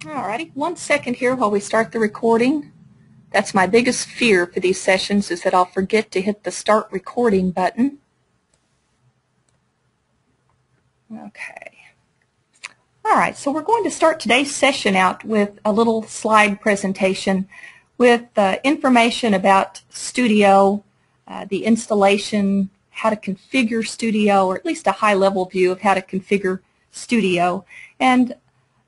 Alrighty, 1 second here while we start the recording. That's my biggest fear for these sessions, is that I'll forget to hit the start recording button. Okay. Alright, so we're going to start today's session out with a little slide presentation with information about Studio, the installation, how to configure Studio, or at least a high-level view of how to configure Studio, and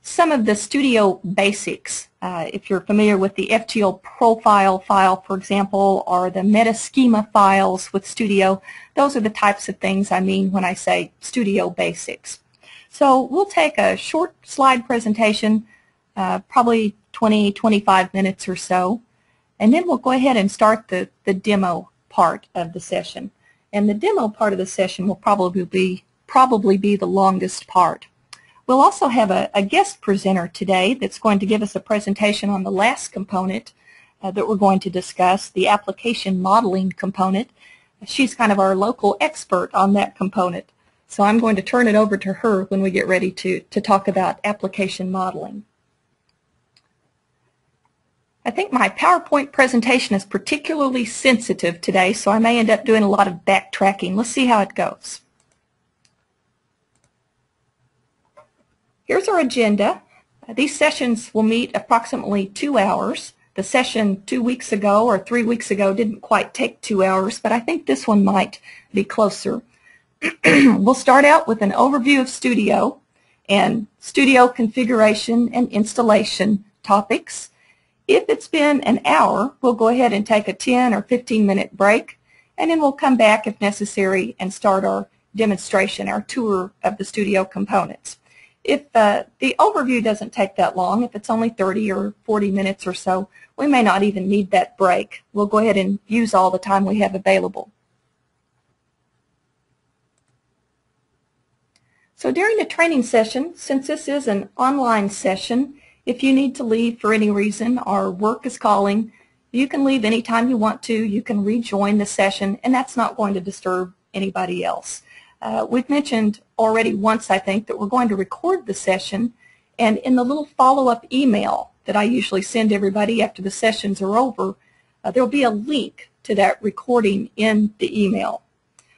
some of the Studio basics. If you're familiar with the FTL profile file, for example, or the meta-schema files with Studio, those are the types of things I mean when I say Studio basics. So we'll take a short slide presentation, probably 20-25 minutes or so, and then we'll go ahead and start the demo part of the session. And the demo part of the session will probably be the longest part. We'll also have a guest presenter today that's going to give us a presentation on the last component that we're going to discuss, the application modeling component. She's kind of our local expert on that component. So I'm going to turn it over to her when we get ready to talk about application modeling. I think my PowerPoint presentation is particularly sensitive today, so I may end up doing a lot of backtracking. Let's see how it goes. Here's our agenda. These sessions will meet approximately 2 hours. The session 2 weeks ago or 3 weeks ago didn't quite take 2 hours, but I think this one might be closer. We'll start out with an overview of Studio and Studio configuration and installation topics. If it's been an hour, we'll go ahead and take a 10 or 15-minute break, and then we'll come back if necessary and start our demonstration, our tour of the Studio components. If the overview doesn't take that long, if it's only 30 or 40 minutes or so, we may not even need that break. We'll go ahead and use all the time we have available. So during the training session, since this is an online session, if you need to leave for any reason or work is calling, you can leave anytime you want to. You can rejoin the session, and that's not going to disturb anybody else. We've mentioned already once, I think, that we're going to record the session, and in the little follow-up email that I usually send everybody after the sessions are over, there'll be a link to that recording in the email.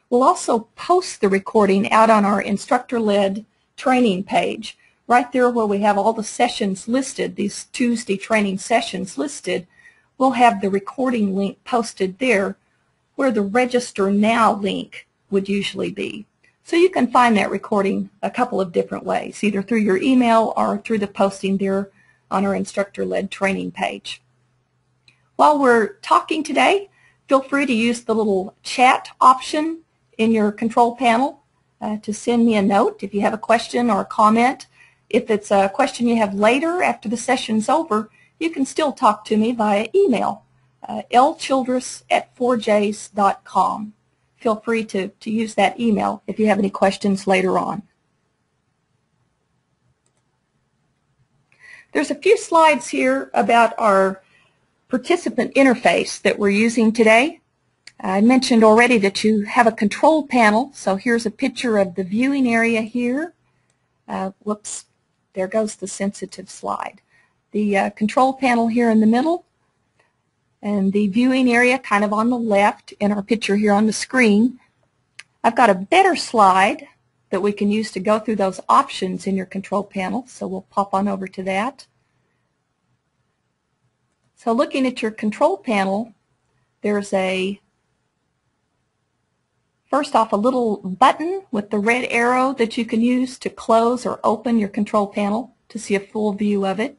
We'll also post the recording out on our instructor-led training page. Right there where we have all the sessions listed, these Tuesday training sessions listed, we'll have the recording link posted there where the Register Now link would usually be. So you can find that recording a couple of different ways, either through your email or through the posting there on our instructor-led training page. While we're talking today, feel free to use the little chat option in your control panel to send me a note if you have a question or a comment. If it's a question you have later after the session's over, you can still talk to me via email, lchildress@4js.com. Feel free to use that email if you have any questions later on. There's a few slides here about our participant interface that we're using today. I mentioned already that you have a control panel, so here's a picture of the viewing area here. Whoops, there goes the sensitive slide. The control panel here in the middle, and the viewing area kind of on the left in our picture here on the screen. I've got a better slide that we can use to go through those options in your control panel, so we'll pop on over to that. So looking at your control panel, there's first off a little button with the red arrow that you can use to close or open your control panel to see a full view of it.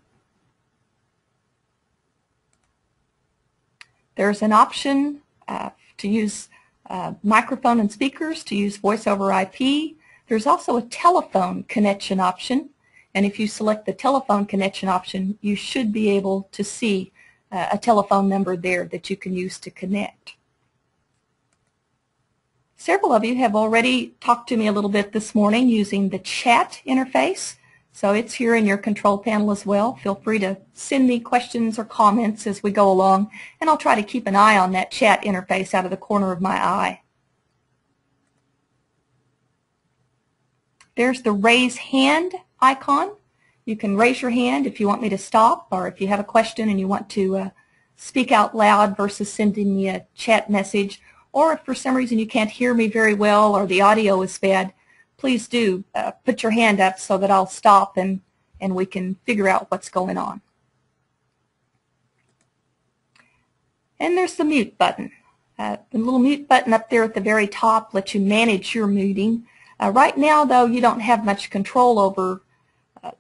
There's an option to use microphone and speakers, to use voice over IP. There's also a telephone connection option, and if you select the telephone connection option, you should be able to see a telephone number there that you can use to connect. Several of you have already talked to me a little bit this morning using the chat interface. So it's here in your control panel as well. Feel free to send me questions or comments as we go along, and I'll try to keep an eye on that chat interface out of the corner of my eye. There's the raise hand icon. You can raise your hand if you want me to stop, or if you have a question and you want to speak out loud versus sending me a chat message, or if for some reason you can't hear me very well or the audio is bad, please do put your hand up so that I'll stop and we can figure out what's going on. And there's the mute button. The little mute button up there at the very top lets you manage your muting. Right now, though, you don't have much control over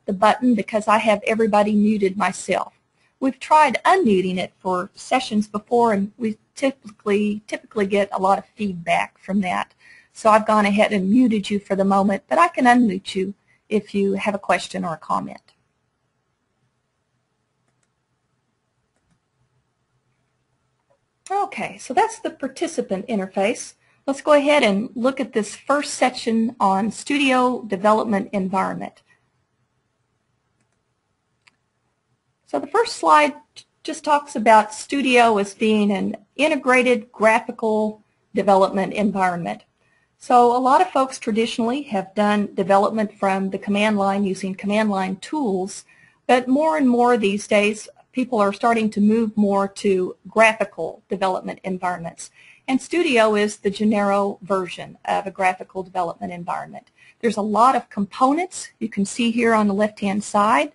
the button because I have everybody muted myself. We've tried unmuting it for sessions before, and we typically get a lot of feedback from that. So I've gone ahead and muted you for the moment, but I can unmute you if you have a question or a comment. Okay, so that's the participant interface. Let's go ahead and look at this first section on Studio Development Environment. So the first slide just talks about Studio as being an integrated graphical development environment. So a lot of folks traditionally have done development from the command line using command line tools, but more and more these days people are starting to move more to graphical development environments. And Studio is the Genero version of a graphical development environment. There's a lot of components you can see here on the left-hand side.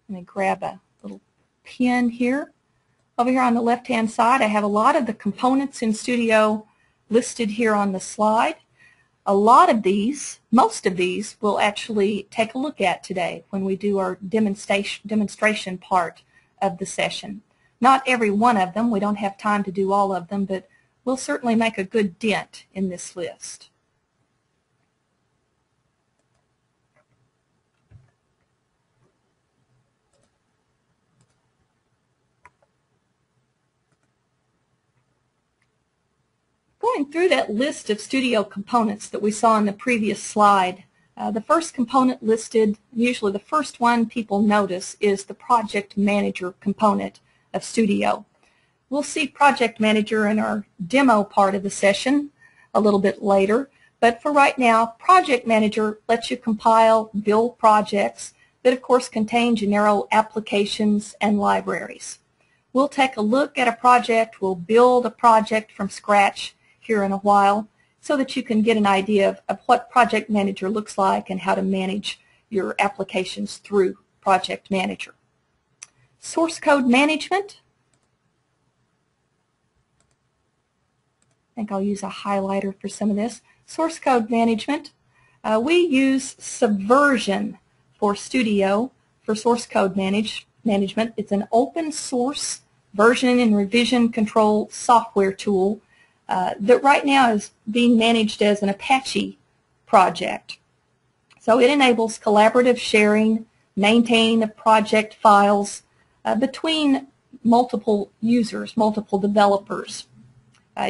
Let me grab a little pen here. Over here on the left-hand side, I have a lot of the components in Studio listed here on the slide. A lot of these, most of these, we'll actually take a look at today when we do our demonstration part of the session. Not every one of them, we don't have time to do all of them, but we'll certainly make a good dent in this list. Going through that list of Studio components that we saw in the previous slide, the first component listed, usually the first one people notice, is the Project Manager component of Studio. We'll see Project Manager in our demo part of the session a little bit later, but for right now, Project Manager lets you compile, build projects that of course contain Genero applications and libraries. We'll take a look at a project, we'll build a project from scratch here in a while so that you can get an idea of what Project Manager looks like and how to manage your applications through Project Manager. Source code management. I think I'll use a highlighter for some of this. Source code management. We use Subversion for Studio for source code management. It's an open source version and revision control software tool that right now is being managed as an Apache project. So it enables collaborative sharing, maintaining of project files between multiple users, multiple developers.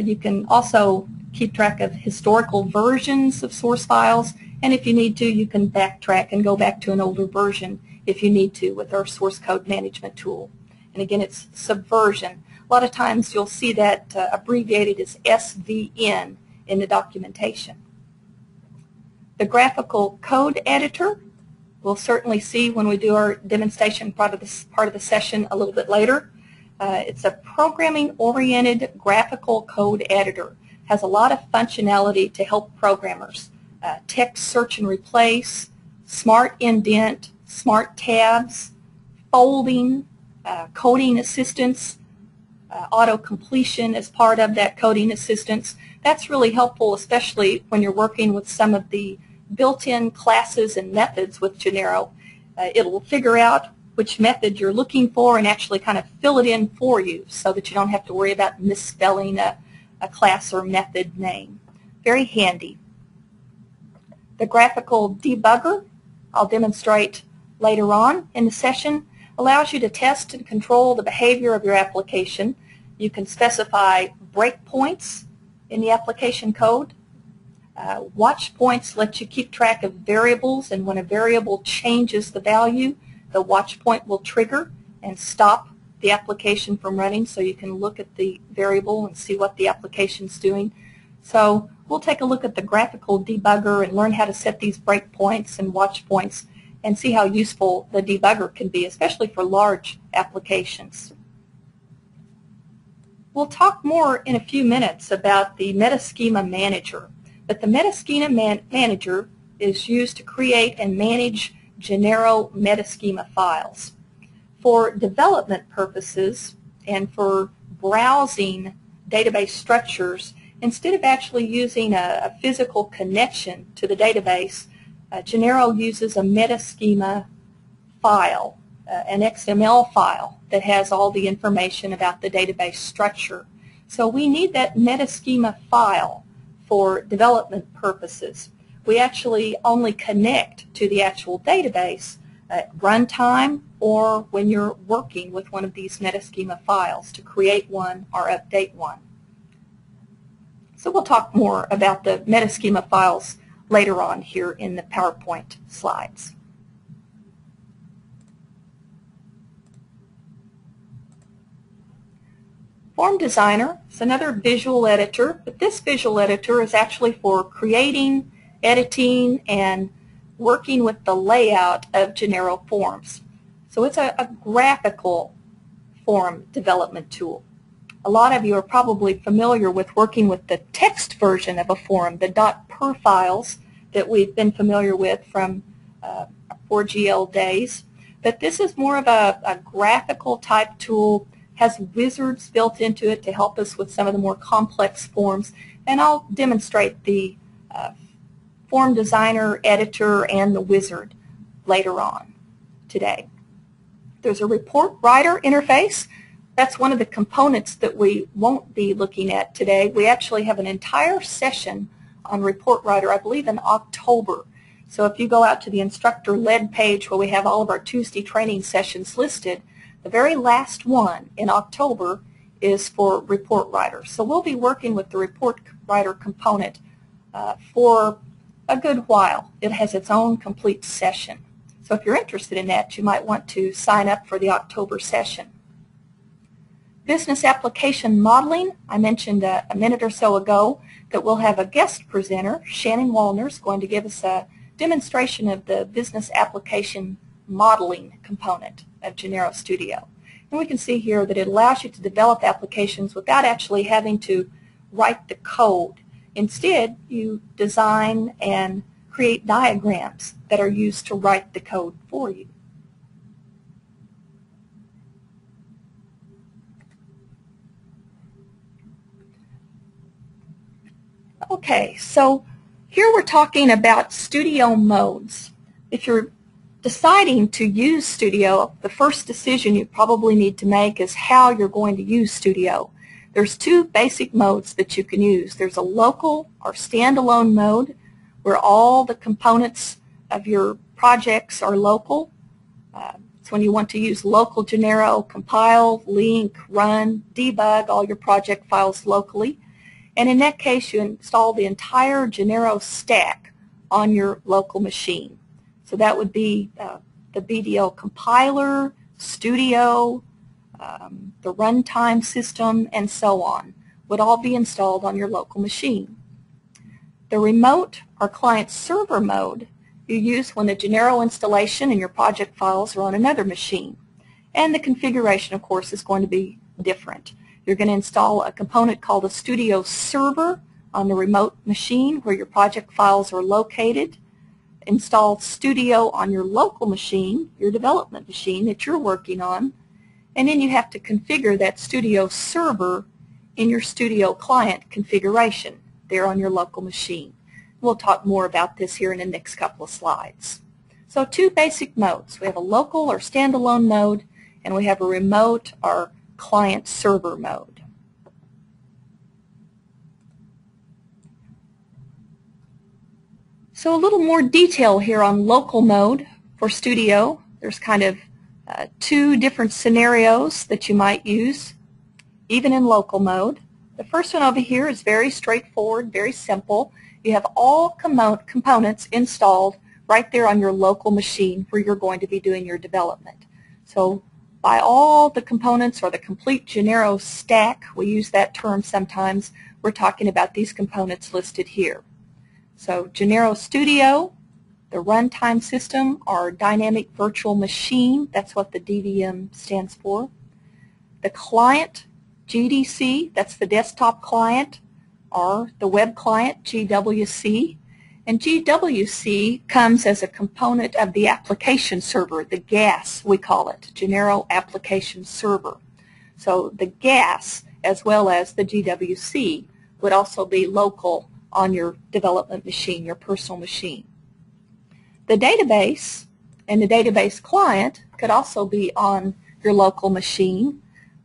You can also keep track of historical versions of source files, and if you need to, you can backtrack and go back to an older version if you need to with our source code management tool. And again, it's Subversion. A lot of times you'll see that abbreviated as SVN in the documentation. The graphical code editor, we'll certainly see when we do our demonstration part of the session a little bit later. It's a programming-oriented graphical code editor. Has a lot of functionality to help programmers. Text search and replace, smart indent, smart tabs, folding, coding assistance, auto-completion as part of that coding assistance. That's really helpful, especially when you're working with some of the built-in classes and methods with Genero. It'll figure out which method you're looking for and actually kind of fill it in for you so that you don't have to worry about misspelling a class or method name. Very handy. The graphical debugger, I'll demonstrate later on in the session, allows you to test and control the behavior of your application. You can specify breakpoints in the application code. Watch points let you keep track of variables, and when a variable changes the value, the watch point will trigger and stop the application from running so you can look at the variable and see what the application's doing. So we'll take a look at the graphical debugger and learn how to set these breakpoints and watch points, and see how useful the debugger can be, especially for large applications. We'll talk more in a few minutes about the Metaschema Manager, but the Metaschema Manager is used to create and manage Genero metaschema files. For development purposes and for browsing database structures, instead of actually using a physical connection to the database, Genero uses a metaschema file, an XML file that has all the information about the database structure. So we need that metaschema file for development purposes. We actually only connect to the actual database at runtime or when you're working with one of these metaschema files to create one or update one. So we'll talk more about the metaschema files later on here in the PowerPoint slides. Form Designer is another visual editor, but this visual editor is actually for creating, editing, and working with the layout of Genero forms. So it's a graphical form development tool. A lot of you are probably familiar with working with the text version of a form, the .per files that we've been familiar with from 4GL days. But this is more of a graphical type tool, has wizards built into it to help us with some of the more complex forms. And I'll demonstrate the Form Designer editor and the wizard later on today. There's a Report Writer interface. That's one of the components that we won't be looking at today. We actually have an entire session on Report Writer, I believe in October. So if you go out to the instructor-led page where we have all of our Tuesday training sessions listed, the very last one in October is for Report Writer. So we'll be working with the Report Writer component for a good while. It has its own complete session. So if you're interested in that, you might want to sign up for the October session. Business Application Modeling, I mentioned a minute or so ago that we'll have a guest presenter. Shannon Wallner is going to give us a demonstration of the Business Application Modeling component of Genero Studio. And we can see here that it allows you to develop applications without actually having to write the code. Instead, you design and create diagrams that are used to write the code for you. Okay, so here we're talking about Studio modes. If you're deciding to use Studio, the first decision you probably need to make is how you're going to use Studio. There's two basic modes that you can use. There's a local or standalone mode where all the components of your projects are local. It's when you want to use local Genero, compile, link, run, debug all your project files locally. And in that case, you install the entire Genero stack on your local machine. So that would be the BDL compiler, Studio, the runtime system, and so on, would all be installed on your local machine. The remote or client server mode you use when the Genero installation and your project files are on another machine. And the configuration, of course, is going to be different. You're going to install a component called a Studio server on the remote machine where your project files are located. Install Studio on your local machine, your development machine that you're working on, and then you have to configure that Studio server in your Studio client configuration there on your local machine. We'll talk more about this here in the next couple of slides. So two basic modes. We have a local or standalone mode, and we have a remote or client server mode. So a little more detail here on local mode for Studio. There's kind of two different scenarios that you might use, even in local mode. The first one over here is very straightforward, very simple. You have all components installed right there on your local machine where you're going to be doing your development. So by all the components or the complete Genero stack, we use that term sometimes, we're talking about these components listed here. So Genero Studio the runtime system, or dynamic virtual machine. That's what the DVM stands for. The client, GDC, that's the desktop client, or the web client, GWC. And GWC comes as a component of the application server, the GAS we call it, General Application Server. So the GAS as well as the GWC would also be local on your development machine, your personal machine. The database and the database client could also be on your local machine,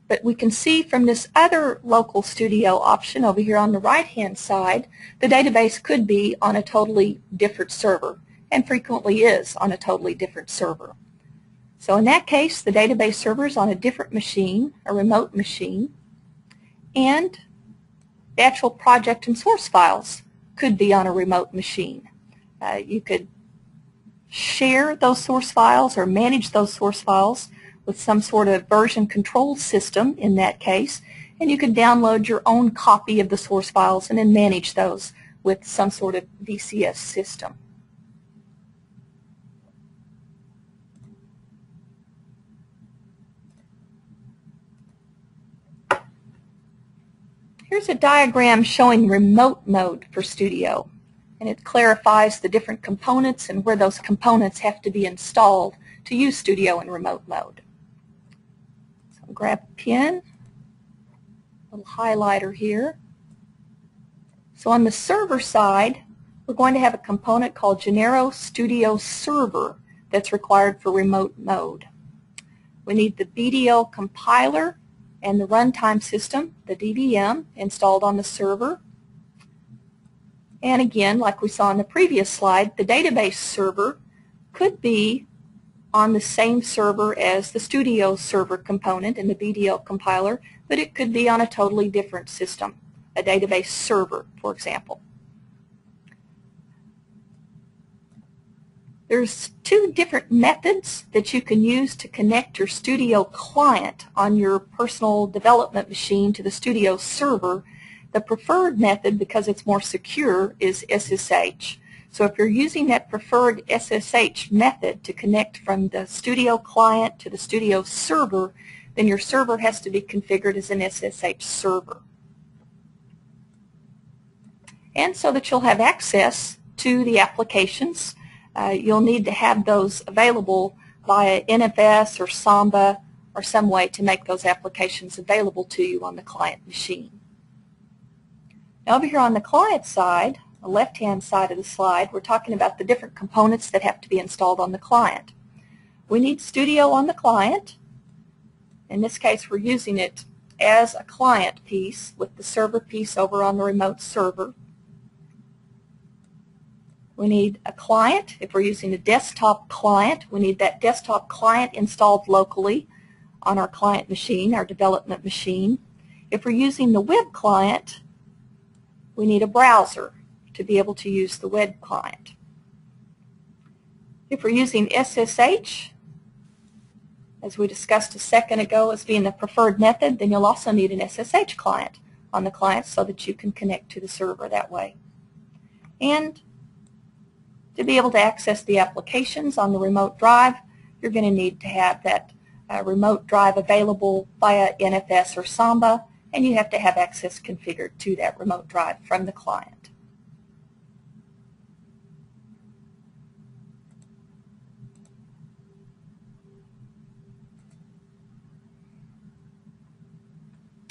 but we can see from this other local studio option over here on the right-hand side, the database could be on a totally different server, and frequently is on a totally different server. So in that case, the database server is on a different machine, a remote machine, and the actual project and source files could be on a remote machine. You could share those source files or manage those source files with some sort of version control system in that case, and you could download your own copy of the source files and then manage those with some sort of VCS system. Here's a diagram showing remote mode for Studio, and it clarifies the different components and where those components have to be installed to use Studio in remote mode. So grab a pen, a little highlighter here. So on the server side, we're going to have a component called Genero Studio Server that's required for remote mode. We need the BDL compiler and the runtime system, the DVM, installed on the server. And again, like we saw in the previous slide, the database server could be on the same server as the Studio server component and the BDL compiler, but it could be on a totally different system, a database server, for example. There's two different methods that you can use to connect your Studio client on your personal development machine to the Studio server. The preferred method, because it's more secure, is SSH. So if you're using that preferred SSH method to connect from the Studio client to the Studio server, then your server has to be configured as an SSH server. And so that you'll have access to the applications, you'll need to have those available via NFS or Samba or some way to make those applications available to you on the client machine. Now over here on the client side, the left-hand side of the slide, we're talking about the different components that have to be installed on the client. We need Studio on the client. In this case, we're using it as a client piece with the server piece over on the remote server. We need a client. If we're using a desktop client, we need that desktop client installed locally on our client machine, our development machine. If we're using the web client, we need a browser to be able to use the web client. If we're using SSH, as we discussed a second ago as being the preferred method, then you'll also need an SSH client on the client so that you can connect to the server that way. And to be able to access the applications on the remote drive, you're going to need to have that remote drive available via NFS or Samba, and you have to have access configured to that remote drive from the client.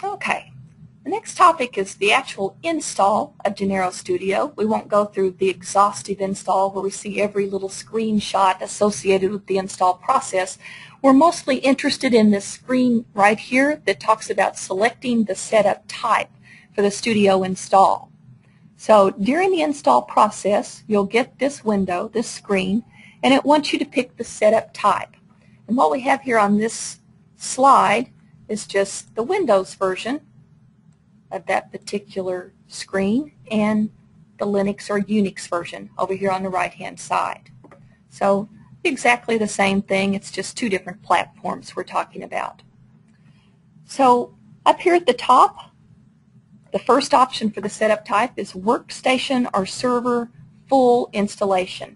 Okay, the next topic is the actual install of Genero Studio. We won't go through the exhaustive install where we see every little screenshot associated with the install process. We're mostly interested in this screen right here that talks about selecting the setup type for the Studio install. So during the install process, you'll get this window, this screen, and it wants you to pick the setup type. And what we have here on this slide is just the Windows version of that particular screen and the Linux or Unix version over here on the right-hand side. So exactly the same thing, it's just two different platforms we're talking about. So up here at the top, the first option for the setup type is Workstation or Server Full Installation.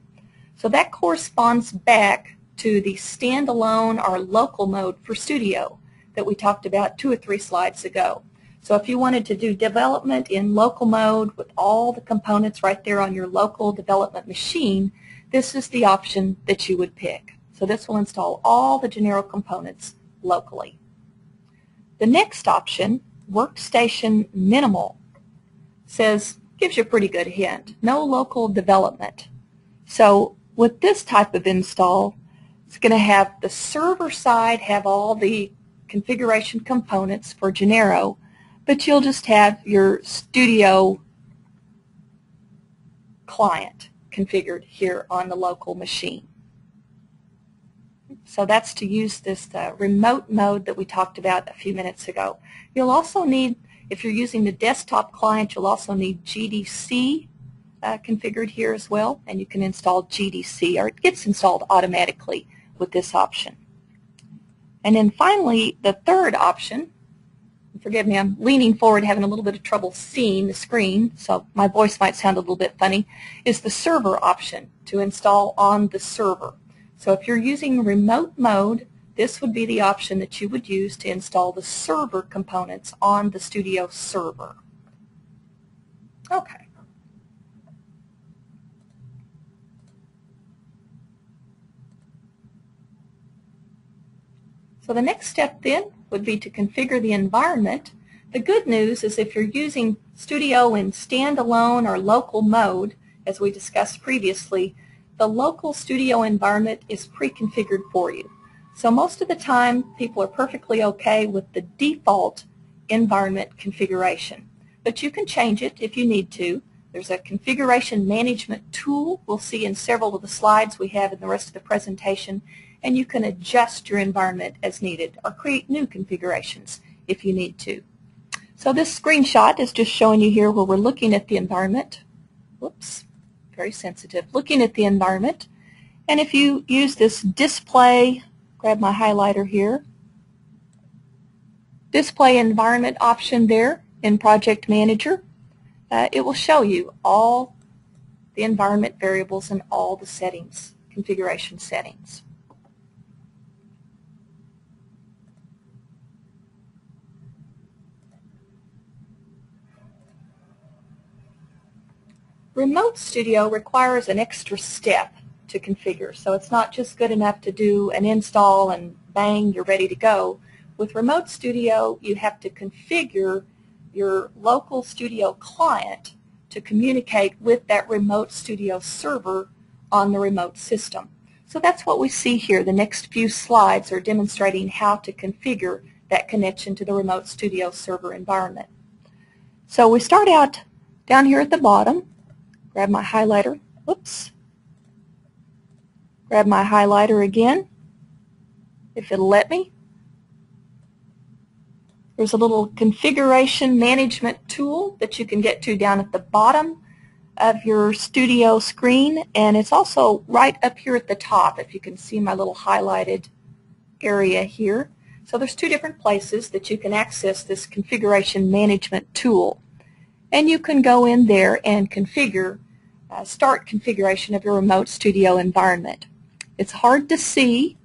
So that corresponds back to the standalone or local mode for Studio that we talked about 2 or 3 slides ago. So if you wanted to do development in local mode with all the components right there on your local development machine, this is the option that you would pick. So this will install all the Genero components locally. The next option, Workstation Minimal, gives you a pretty good hint. No local development. So with this type of install, it's going to have the server side have all the configuration components for Genero, but you'll just have your Studio client configured here on the local machine. So that's to use this remote mode that we talked about a few minutes ago. You'll also need, if you're using the desktop client, you'll also need GDC configured here as well, and you can install GDC, or it gets installed automatically with this option. And then finally, the third option, forgive me, I'm leaning forward, having a little bit of trouble seeing the screen, so my voice might sound a little bit funny, is the server option to install on the server. So if you're using remote mode, this would be the option that you would use to install the server components on the Studio server. Okay. So the next step then would be to configure the environment. The good news is if you're using Studio in standalone or local mode, as we discussed previously, the local Studio environment is pre-configured for you. So most of the time people are perfectly okay with the default environment configuration. But you can change it if you need to. There's a configuration management tool we'll see in several of the slides we have in the rest of the presentation, and you can adjust your environment as needed or create new configurations if you need to. So this screenshot is just showing you here where we're looking at the environment. Whoops, very sensitive. Looking at the environment. And if you use this display, grab my highlighter here, display environment option there in Project Manager, it will show you all the environment variables and all the settings, configuration settings. Remote Studio requires an extra step to configure, so it's not just good enough to do an install and bang, you're ready to go. With Remote Studio, you have to configure your local Studio client to communicate with that Remote Studio server on the remote system. So that's what we see here. The next few slides are demonstrating how to configure that connection to the Remote Studio server environment. So we start out down here at the bottom. Grab my highlighter. Whoops. Grab my highlighter again, if it'll let me. There's a little configuration management tool that you can get to down at the bottom of your Studio screen, and it's also right up here at the top, if you can see my little highlighted area here. So there's 2 different places that you can access this configuration management tool. And you can go in there and configure, start configuration of your Remote Studio environment. It's hard to see,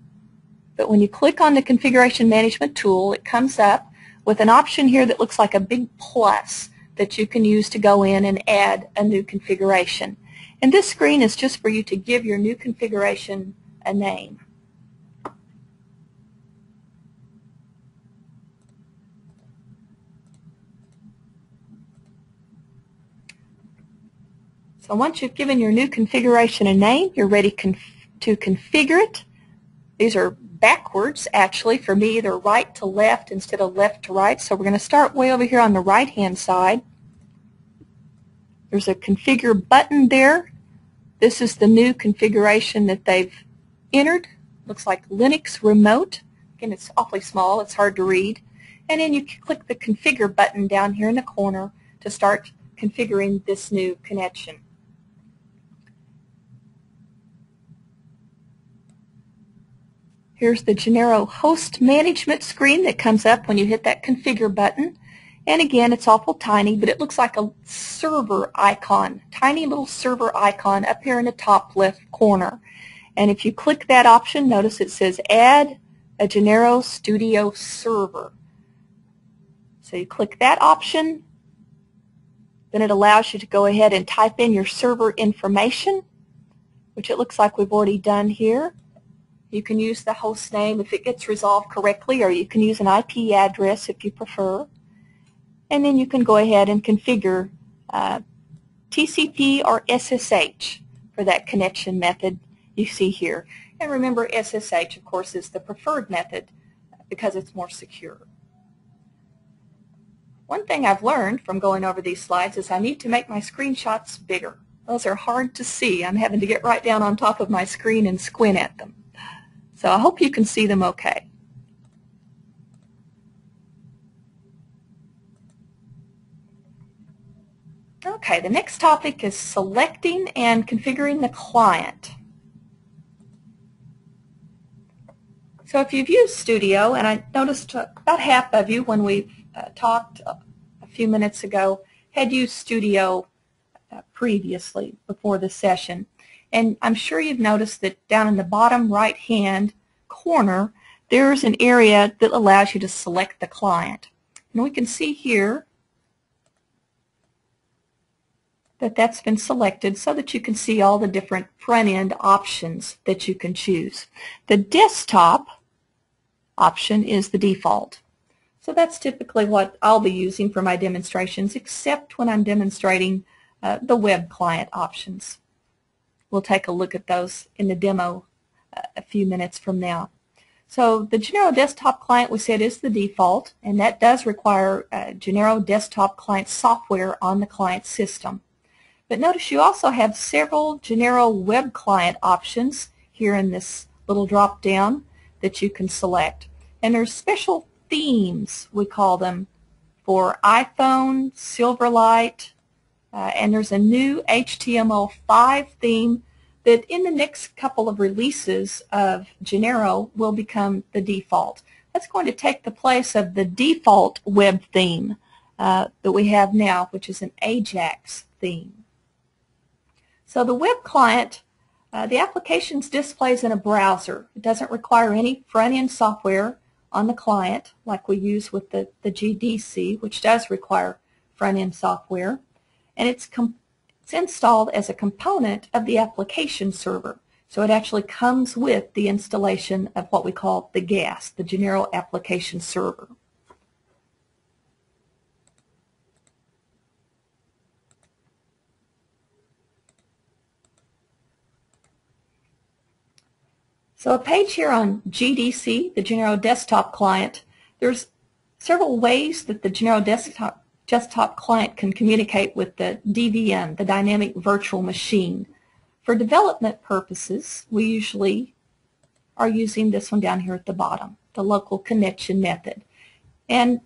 but when you click on the configuration management tool, it comes up with an option here that looks like a big plus that you can use to go in and add a new configuration. And this screen is just for you to give your new configuration a name. So once you've given your new configuration a name, you're ready to configure it. These are backwards, actually, for me, either right to left instead of left to right. So we're going to start way over here on the right-hand side. There's a configure button there. This is the new configuration that they've entered. Looks like Linux Remote. Again, it's awfully small. It's hard to read. And then you click the configure button down here in the corner to start configuring this new connection. Here's the Genero host management screen that comes up when you hit that configure button. And again, it's awful tiny, but it looks like a server icon, tiny little server icon up here in the top left corner. And if you click that option, notice it says Add a Genero Studio Server. So you click that option, then it allows you to go ahead and type in your server information, which it looks like we've already done here. You can use the host name if it gets resolved correctly, or you can use an IP address if you prefer. And then you can go ahead and configure TCP or SSH for that connection method you see here. And remember, SSH, of course, is the preferred method because it's more secure. One thing I've learned from going over these slides is I need to make my screenshots bigger. Those are hard to see. I'm having to get right down on top of my screen and squint at them. So I hope you can see them okay. Okay, the next topic is selecting and configuring the client. So if you've used Studio, and I noticed about half of you when we talked a few minutes ago had used Studio previously before the session. And I'm sure you've noticed that down in the bottom right-hand corner, there's an area that allows you to select the client. And we can see here that that's been selected so that you can see all the different front-end options that you can choose. The desktop option is the default. So that's typically what I'll be using for my demonstrations, except when I'm demonstrating the web client options. We'll take a look at those in the demo a few minutes from now. So the Genero Desktop Client, we said, is the default, and that does require Genero Desktop Client software on the client system. But notice you also have several Genero Web Client options here in this little drop-down that you can select. And there's special themes, we call them, for iPhone, Silverlight, and there's a new HTML5 theme that in the next couple of releases of Genero will become the default. That's going to take the place of the default web theme that we have now, which is an Ajax theme. So the web client, the application's displays in a browser. It doesn't require any front-end software on the client like we use with the GDC, which does require front-end software. And it's installed as a component of the application server. So it actually comes with the installation of what we call the GAS, the Genero Application Server. So a page here on GDC, the Genero Desktop Client, there's several ways that the Genero Desktop Client can communicate with the DVM, the Dynamic Virtual Machine. For development purposes, we usually are using this one down here at the bottom, the Local Connection Method. And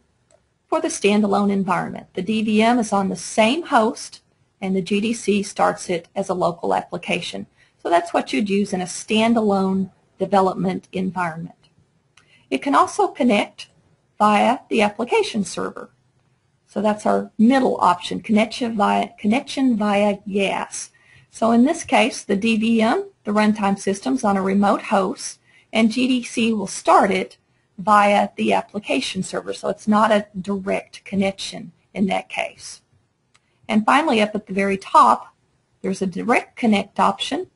for the standalone environment, the DVM is on the same host, and the GDC starts it as a local application. So that's what you'd use in a standalone development environment. It can also connect via the application server. So that's our middle option, connection via GAS. So in this case, the DVM, the runtime system's on a remote host, and GDC will start it via the application server. So it's not a direct connection in that case. And finally, up at the very top, there's a direct connect option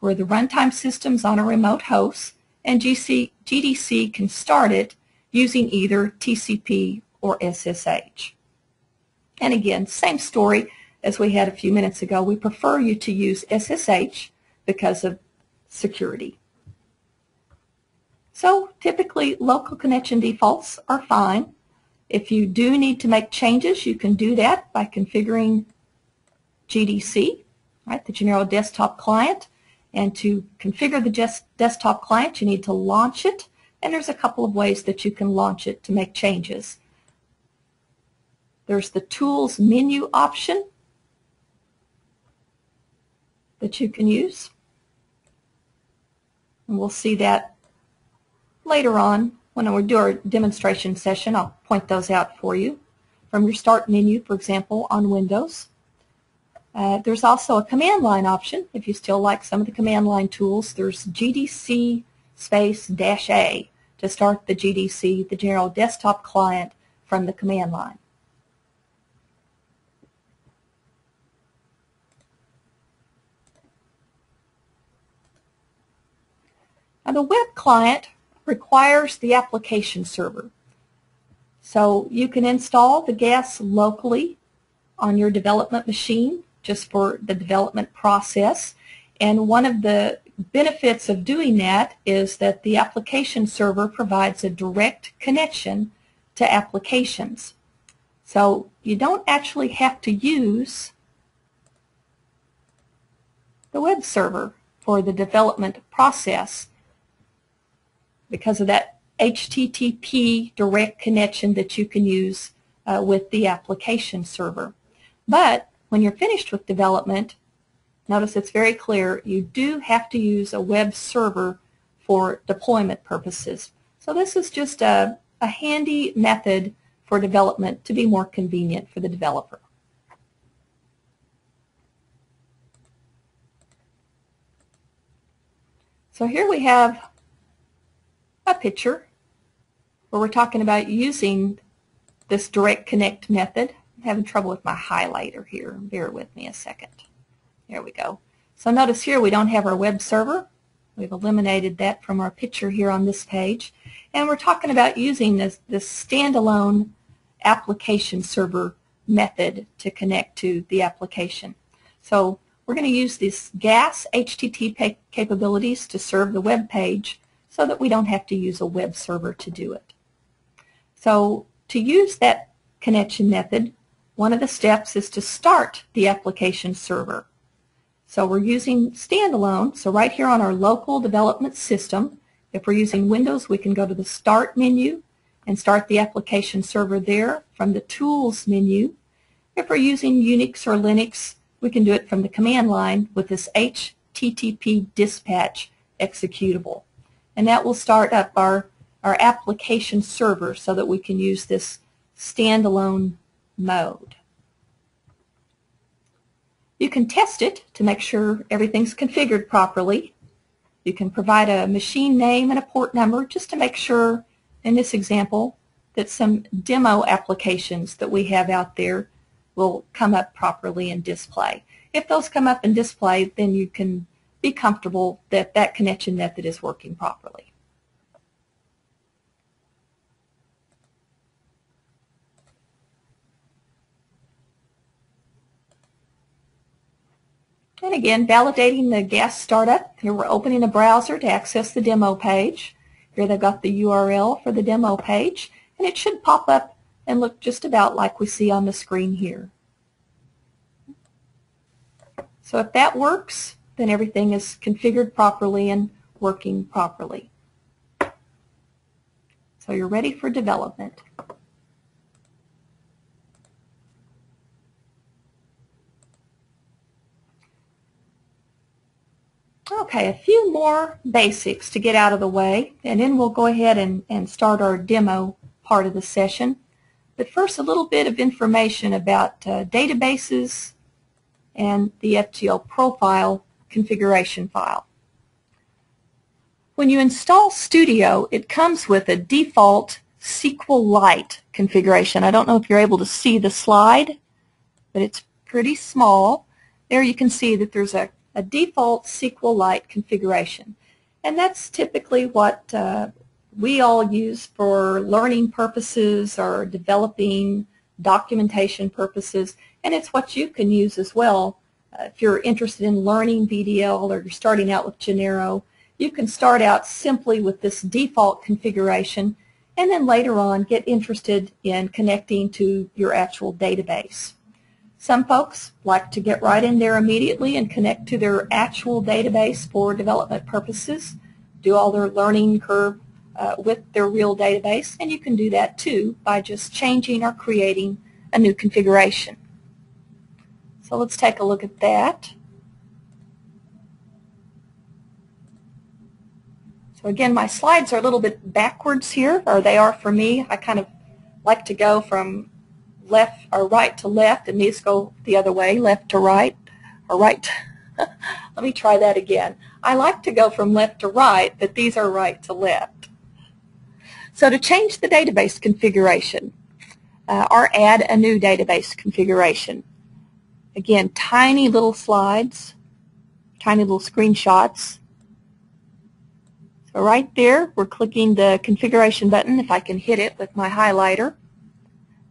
where the runtime system's on a remote host, and GDC can start it using either TCP or SSH. And again, same story as we had a few minutes ago. We prefer you to use SSH because of security. So typically, local connection defaults are fine. If you do need to make changes, you can do that by configuring GDC, right, the Genero Desktop Client. And to configure the desktop client, you need to launch it, and there's a couple of ways that you can launch it to make changes. There's the Tools menu option that you can use, and we'll see that later on when we do our demonstration session. I'll point those out for you. from your Start menu, for example, on Windows. There's also a command line option. If you still like some of the command line tools, there's GDC space -A to start the GDC, the General Desktop Client, from the command line. Now, the web client requires the application server. So you can install the GAS locally on your development machine just for the development process. And one of the benefits of doing that is that the application server provides a direct connection to applications. So you don't actually have to use the web server for the development process because of that HTTP direct connection that you can use with the application server. But when you're finished with development, notice it's very clear, you do have to use a web server for deployment purposes. So this is just a handy method for development to be more convenient for the developer. So here we have a picture where we're talking about using this direct connect method. I'm having trouble with my highlighter here. Bear with me a second. There we go. So notice here we don't have our web server. We've eliminated that from our picture here on this page. And we're talking about using this standalone application server method to connect to the application. So we're going to use this GAS HTTP capabilities to serve the web page so that we don't have to use a web server to do it. So to use that connection method, one of the steps is to start the application server. So we're using standalone, so right here on our local development system, if we're using Windows, we can go to the Start menu and start the application server there from the Tools menu. If we're using Unix or Linux, we can do it from the command line with this HTTP dispatch executable. And that will start up our application server so that we can use this standalone mode. You can test it to make sure everything's configured properly. You can provide a machine name and a port number just to make sure, in this example, that some demo applications that we have out there will come up properly and display. If those come up and display, then you can be comfortable that that connection method is working properly. And again, validating the GAS startup. Here we're opening a browser to access the demo page. Here they've got the URL for the demo page, and it should pop up and look just about like we see on the screen here. So if that works, then everything is configured properly and working properly. So you're ready for development. Okay, a few more basics to get out of the way, and then we'll go ahead and start our demo part of the session. But first, a little bit of information about databases and the FGL profile configuration file. When you install Studio, it comes with a default SQLite configuration. I don't know if you're able to see the slide, but it's pretty small. There you can see that there's a default SQLite configuration. And that's typically what we all use for learning purposes or developing documentation purposes. And it's what you can use as well. If you're interested in learning VDL or you're starting out with Genero, you can start out simply with this default configuration and then later on get interested in connecting to your actual database. Some folks like to get right in there immediately and connect to their actual database for development purposes, do all their learning curve with their real database, and you can do that too by just changing or creating a new configuration. So let's take a look at that. So again, my slides are a little bit backwards here, or they are for me. I kind of like to go from left or right to left, and these go the other way, left to right, or right to let me try that again. I like to go from left to right, but these are right to left. So to change the database configuration or add a new database configuration, again, tiny little slides, tiny little screenshots. So right there, we're clicking the configuration button, if I can hit it with my highlighter.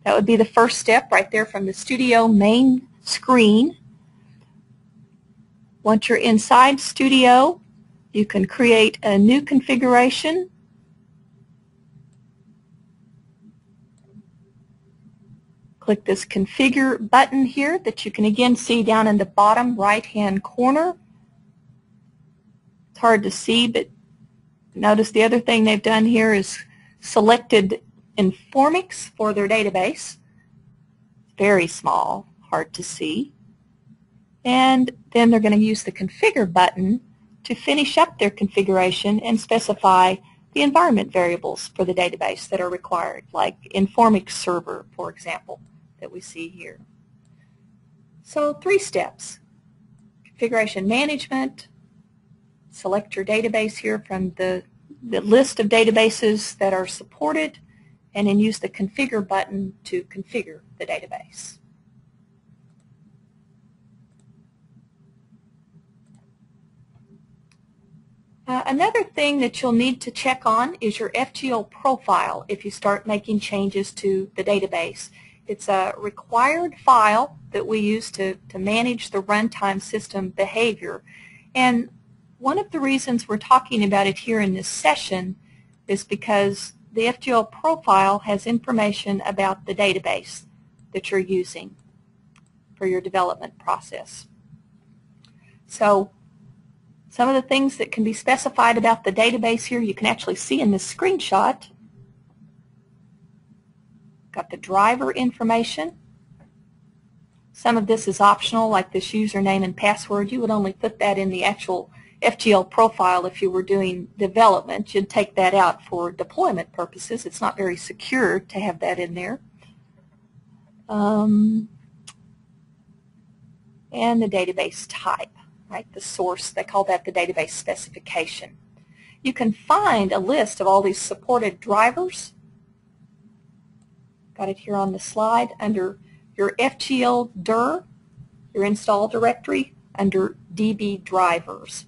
That would be the first step right there from the Studio main screen. Once you're inside Studio, you can create a new configuration. Click this Configure button here that you can again see down in the bottom right-hand corner. It's hard to see, but notice the other thing they've done here is selected Informix for their database. Very small, hard to see. And then they're going to use the Configure button to finish up their configuration and specify the environment variables for the database that are required, like Informix server, for example, that we see here. So 3 steps: configuration management, select your database here from the list of databases that are supported, and then use the Configure button to configure the database. Another thing that you'll need to check on is your FGL profile if you start making changes to the database. It's a required file that we use to manage the runtime system behavior. And one of the reasons we're talking about it here in this session is because the FGL profile has information about the database that you're using for your development process. So some of the things that can be specified about the database here you can actually see in this screenshot. Got the driver information. Some of this is optional, like this username and password. You would only put that in the actual FGL profile if you were doing development. You'd take that out for deployment purposes. It's not very secure to have that in there. And the database type. Right, the source, they call that the database specification. You can find a list of all these supported drivers. Got it here on the slide under your FGL dir, your install directory, under DB drivers.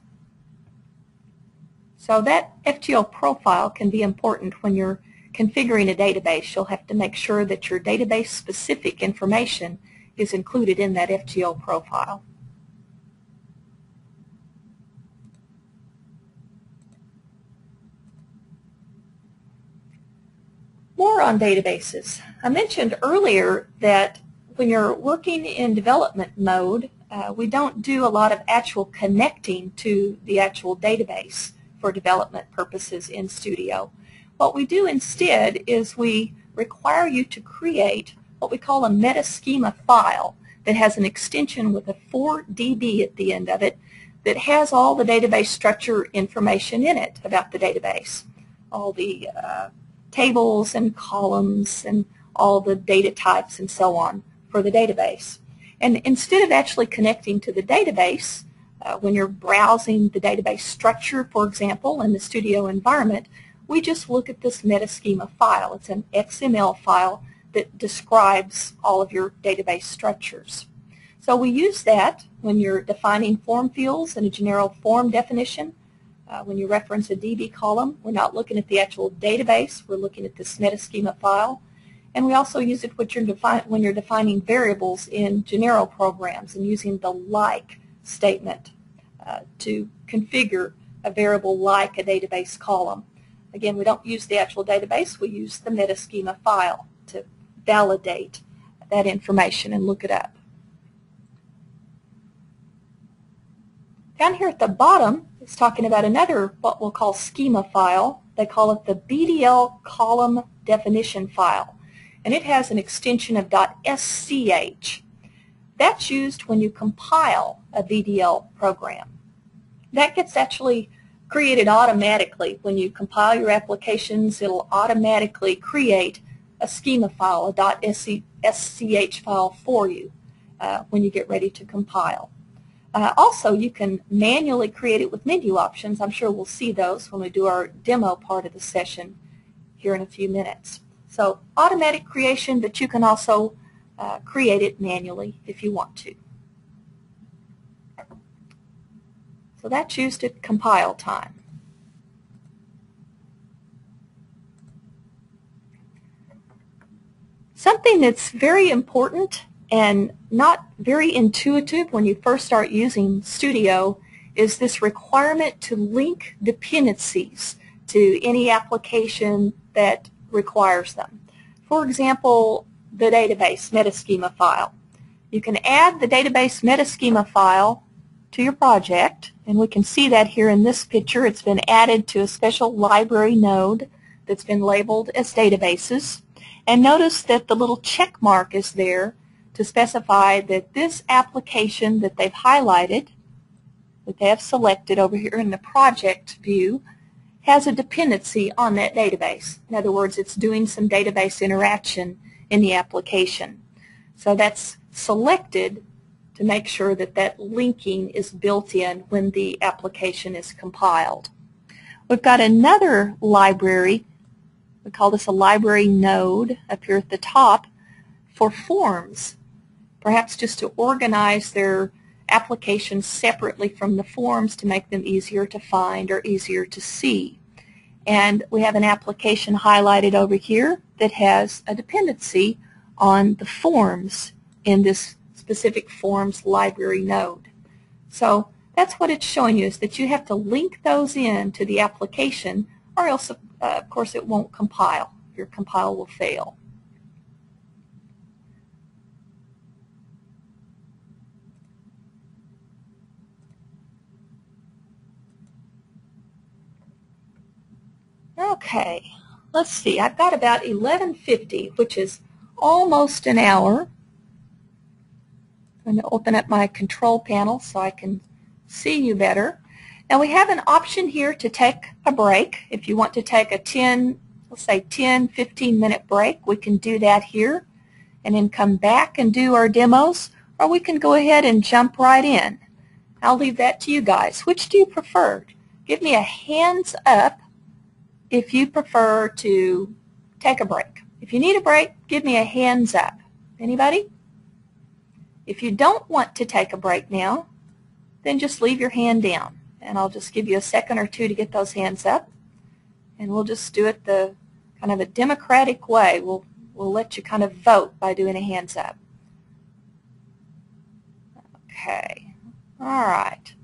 So that FGL profile can be important when you're configuring a database. You'll have to make sure that your database specific information is included in that FGL profile. More on databases. I mentioned earlier that when you're working in development mode, we don't do a lot of actual connecting to the actual database for development purposes in Studio. What we do instead is we require you to create what we call a metaschema file that has an extension with a 4DB at the end of it that has all the database structure information in it about the database. All the tables and columns and all the data types and so on for the database. And instead of actually connecting to the database, when you're browsing the database structure, for example, in the Studio environment, we just look at this metaschema file. It's an XML file that describes all of your database structures. So we use that when you're defining form fields in a general form definition. When you reference a DB column, we're not looking at the actual database, we're looking at this metaschema file. And we also use it when you're defining variables in Genero programs and using the like statement to configure a variable like a database column. Again, we don't use the actual database, we use the metaschema file to validate that information and look it up. Down here at the bottom, it's talking about another, what we'll call schema file. They call it the BDL column definition file. And it has an extension of .sch. That's used when you compile a VDL program. That gets actually created automatically. When you compile your applications, it'll automatically create a schema file, a .sch file for you when you get ready to compile. Also, you can manually create it with menu options. I'm sure we'll see those when we do our demo part of the session here in a few minutes. So automatic creation, but you can also create it manually if you want to. So that's used at compile time. Something that's very important and not very intuitive when you first start using Studio is this requirement to link dependencies to any application that requires them. For example, the database metaschema file. You can add the database metaschema file to your project, and we can see that here in this picture. It's been added to a special library node that's been labeled as databases. And notice that the little check mark is there to specify that this application that they've highlighted, that they have selected over here in the project view, has a dependency on that database. In other words, it's doing some database interaction in the application. So that's selected to make sure that that linking is built in when the application is compiled. We've got another library. We call this a library node up here at the top for forms, perhaps just to organize their applications separately from the forms to make them easier to find or easier to see. And we have an application highlighted over here that has a dependency on the forms in this specific forms library node. So that's what it's showing you, is that you have to link those in to the application, or else of course it won't compile. Your compile will fail. Okay, let's see. I've got about 11:50, which is almost an hour. I'm going to open up my control panel so I can see you better. Now we have an option here to take a break. If you want to take a let's say 15-minute break, we can do that here and then come back and do our demos, or we can go ahead and jump right in. I'll leave that to you guys. Which do you prefer? Give me a hands up if you prefer to take a break. If you need a break, give me a hands up. Anybody? If you don't want to take a break now, then just leave your hand down. And I'll just give you a second or two to get those hands up. And we'll just do it the kind of a democratic way. We'll let you kind of vote by doing a hands up. Okay. All right.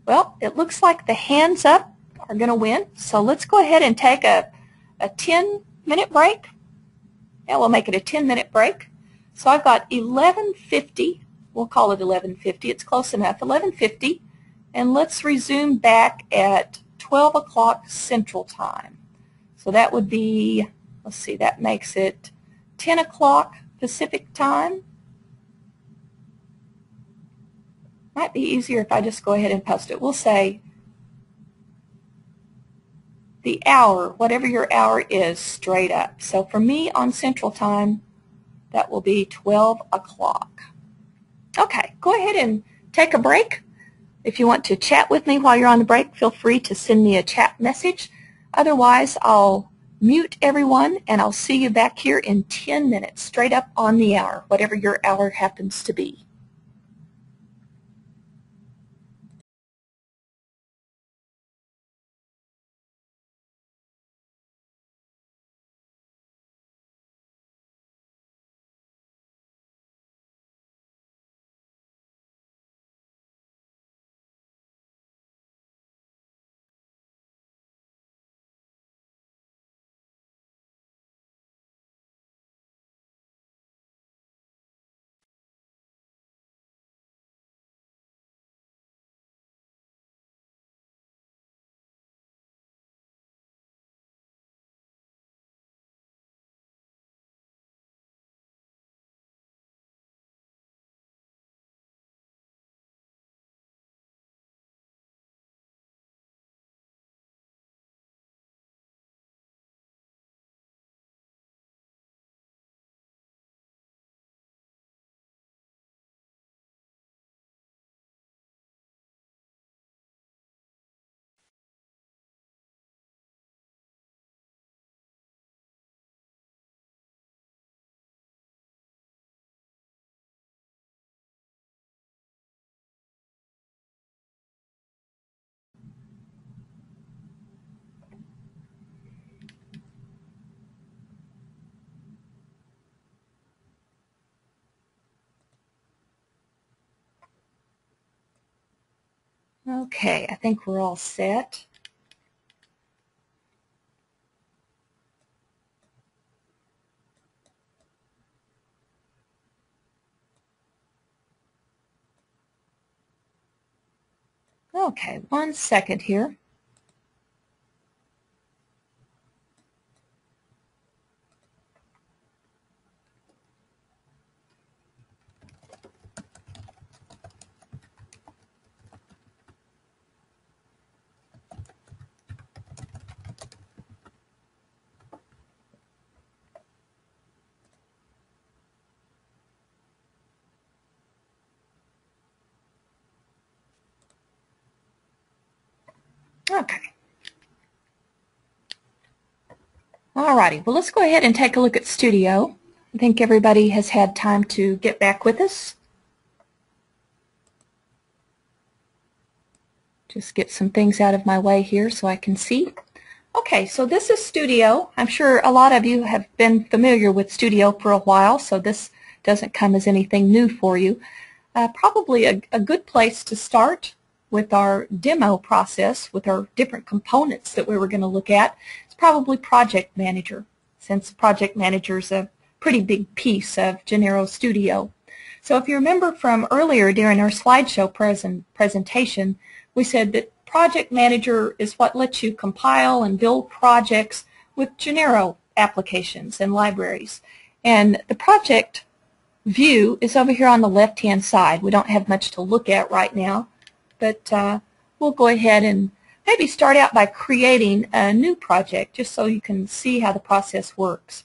Well, it looks like the hands up are going to win. So let's go ahead and take a 10-minute break. Yeah, we'll make it a 10-minute break. So I've got 11:50. We'll call it 11:50. It's close enough. 11:50. And let's resume back at 12 o'clock Central Time. So that would be, let's see, that makes it 10 o'clock Pacific Time. Might be easier if I just go ahead and post it. We'll say the hour, whatever your hour is, straight up. So for me on Central Time, that will be 12 o'clock. Okay, go ahead and take a break. If you want to chat with me while you're on the break, feel free to send me a chat message. Otherwise, I'll mute everyone, and I'll see you back here in 10 minutes, straight up on the hour, whatever your hour happens to be. Okay, I think we're all set. Okay, 1 second here. Okay. Alrighty, well let's go ahead and take a look at Studio. I think everybody has had time to get back with us. Just get some things out of my way here so I can see. Okay, so this is Studio. I'm sure a lot of you have been familiar with Studio for a while, so this doesn't come as anything new for you. Probably a good place to start with our demo process, with our different components that we were going to look at, is probably Project Manager, since Project Manager is a pretty big piece of Genero Studio. So if you remember from earlier during our slideshow presentation, we said that Project Manager is what lets you compile and build projects with Genero applications and libraries. And the project view is over here on the left-hand side. We don't have much to look at right now, but we'll go ahead and maybe start out by creating a new project just so you can see how the process works.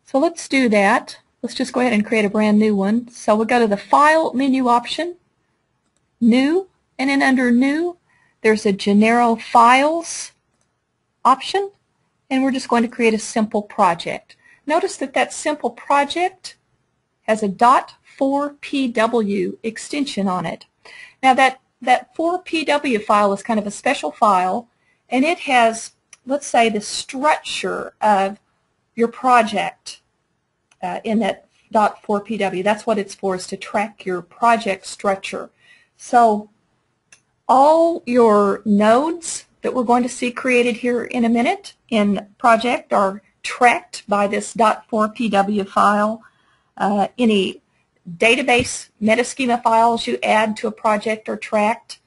So let's do that. Let's just go ahead and create a brand new one. So we'll go to the File menu option, New, and then under New, there's a Genero Files option, and we're just going to create a simple project. Notice that that simple project has a .4pw extension on it. Now that 4pw file is kind of a special file, and it has, let's say, the structure of your project in that .4pw. That's what it's for, is to track your project structure. So all your nodes that we're going to see created here in a minute in project are tracked by this .4pw file. Any database metaschema files you add to a project are tracked.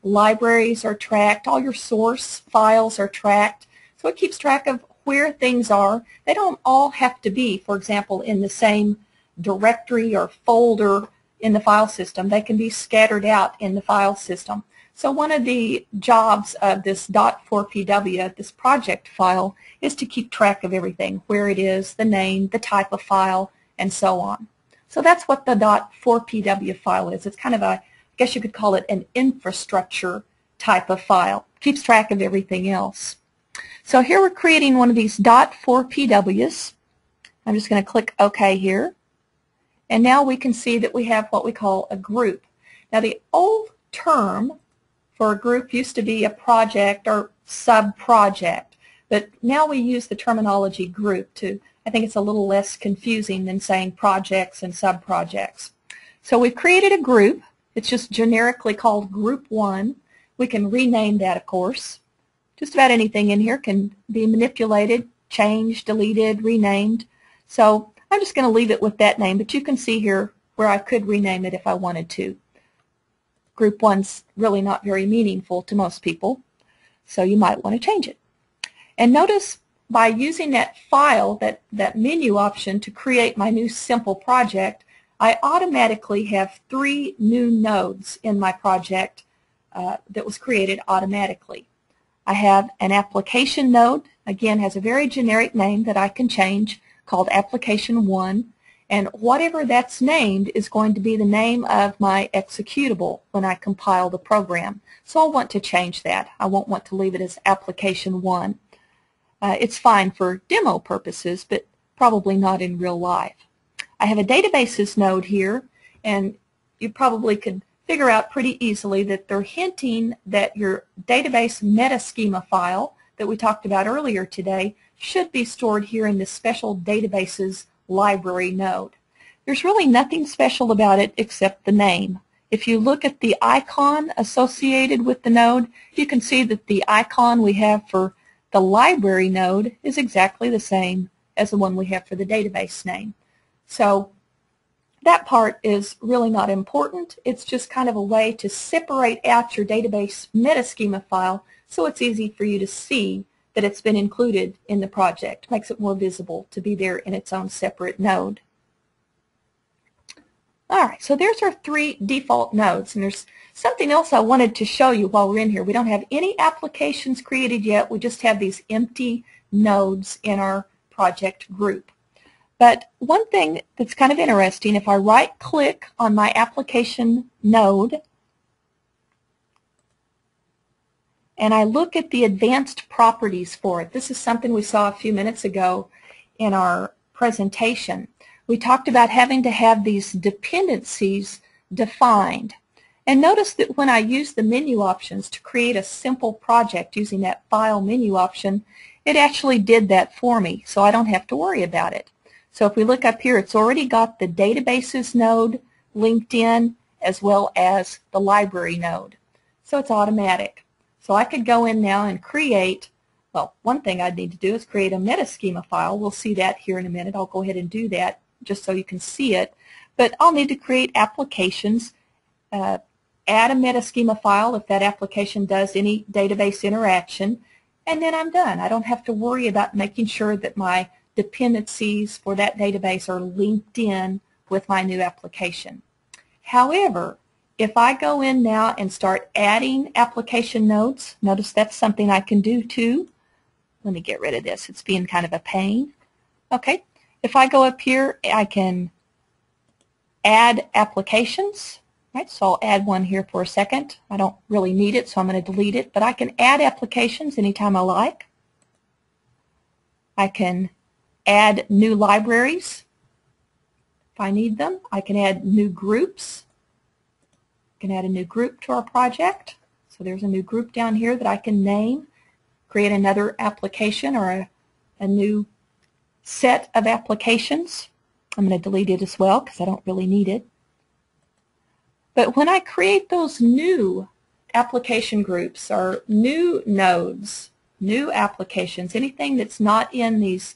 Libraries are tracked. All your source files are tracked. So it keeps track of where things are. They don't all have to be, for example, in the same directory or folder in the file system. They can be scattered out in the file system. So one of the jobs of this .4pw, this project file, is to keep track of everything, where it is, the name, the type of file, and so on. So that's what the .4pw file is. It's kind of a, I guess you could call it an infrastructure type of file. It keeps track of everything else. So here we're creating one of these .4pws. I'm just going to click OK here. And now we can see that we have what we call a group. Now the old term for a group used to be a project or sub-project, but now we use the terminology group to, I think it's a little less confusing than saying projects and sub-projects. So we've created a group. It's just generically called Group 1. We can rename that, of course. Just about anything in here can be manipulated, changed, deleted, renamed. So I'm just going to leave it with that name, but you can see here where I could rename it if I wanted to. Group 1's really not very meaningful to most people, so you might want to change it. And notice by using that file, that menu option to create my new simple project, I automatically have 3 new nodes in my project that was created automatically. I have an application node, again has a very generic name that I can change, called Application 1, and whatever that's named is going to be the name of my executable when I compile the program. So I'll want to change that. I won't want to leave it as Application 1. It's fine for demo purposes, but probably not in real life. I have a databases node here, and you probably could figure out pretty easily that they're hinting that your database metaschema file that we talked about earlier today should be stored here in this special databases library node. There's really nothing special about it except the name. If you look at the icon associated with the node, you can see that the icon we have for the library node is exactly the same as the one we have for the database name. So that part is really not important. It's just kind of a way to separate out your database metaschema file so it's easy for you to see that it's been included in the project. Makes it more visible to be there in its own separate node. All right, so there's our 3 default nodes, and there's something else I wanted to show you while we're in here. We don't have any applications created yet. We just have these empty nodes in our project group. But one thing that's kind of interesting, if I right-click on my application node and I look at the advanced properties for it, this is something we saw a few minutes ago in our presentation. We talked about having to have these dependencies defined. And notice that when I use the menu options to create a simple project using that File menu option, it actually did that for me, so I don't have to worry about it. So if we look up here, it's already got the databases node linked in as well as the library node. So it's automatic. So I could go in now and create, well, one thing I'd need to do is create a metaschema file. We'll see that here in a minute. I'll go ahead and do that just so you can see it. But I'll need to create applications, add a metaschema file if that application does any database interaction, and then I'm done. I don't have to worry about making sure that my dependencies for that database are linked in with my new application. However, if I go in now and start adding application nodes, notice that's something I can do too. Let me get rid of this. It's being kind of a pain. Okay, if I go up here, I can add applications. Right, so I'll add one here for a second. I don't really need it, so I'm going to delete it, but I can add applications anytime I like. I can add new libraries if I need them. I can add new groups. I can add a new group to our project. So there's a new group down here that I can name, create another application or a new set of applications. I'm going to delete it as well because I don't really need it. But when I create those new application groups or new nodes, new applications, anything that's not in these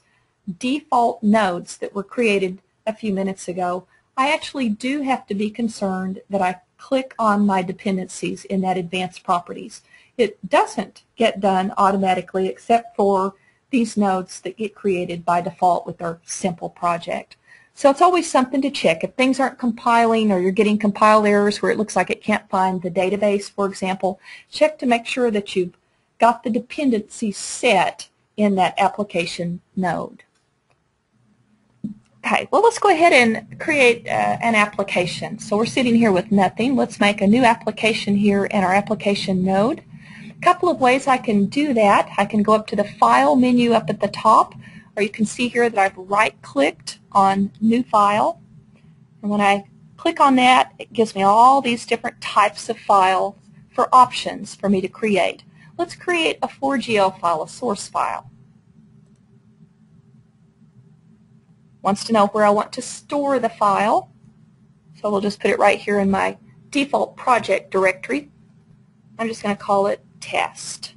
default nodes that were created a few minutes ago, I actually do have to be concerned that I click on my dependencies in that advanced properties. It doesn't get done automatically except for these nodes that get created by default with our simple project. So it's always something to check. If things aren't compiling or you're getting compile errors where it looks like it can't find the database, for example, check to make sure that you've got the dependencies set in that application node. Okay, well, let's go ahead and create an application. So we're sitting here with nothing. Let's make a new application here in our application node. A couple of ways I can do that. I can go up to the File menu up at the top, or you can see here that I've right-clicked on New File. And when I click on that, it gives me all these different types of files for options for me to create. Let's create a 4GL file, a source file. Wants to know where I want to store the file, so we'll just put it right here in my default project directory. I'm just going to call it test.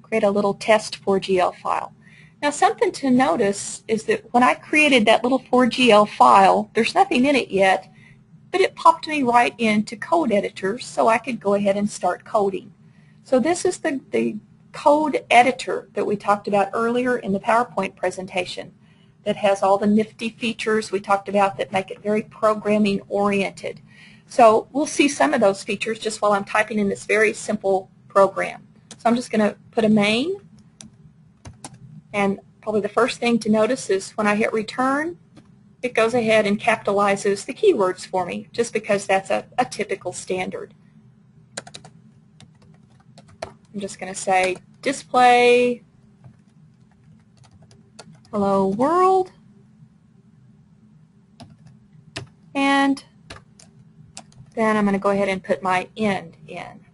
Create a little test 4GL file. Now something to notice is that when I created that little 4GL file, there's nothing in it yet, but it popped me right into Code Editor so I could go ahead and start coding. So this is the code editor that we talked about earlier in the PowerPoint presentation that has all the nifty features we talked about that make it very programming oriented. So we'll see some of those features just while I'm typing in this very simple program. So I'm just going to put a main, and probably the first thing to notice is when I hit return, it goes ahead and capitalizes the keywords for me just because that's a typical standard. I'm just going to say display hello world, and then I'm going to go ahead and put my end in.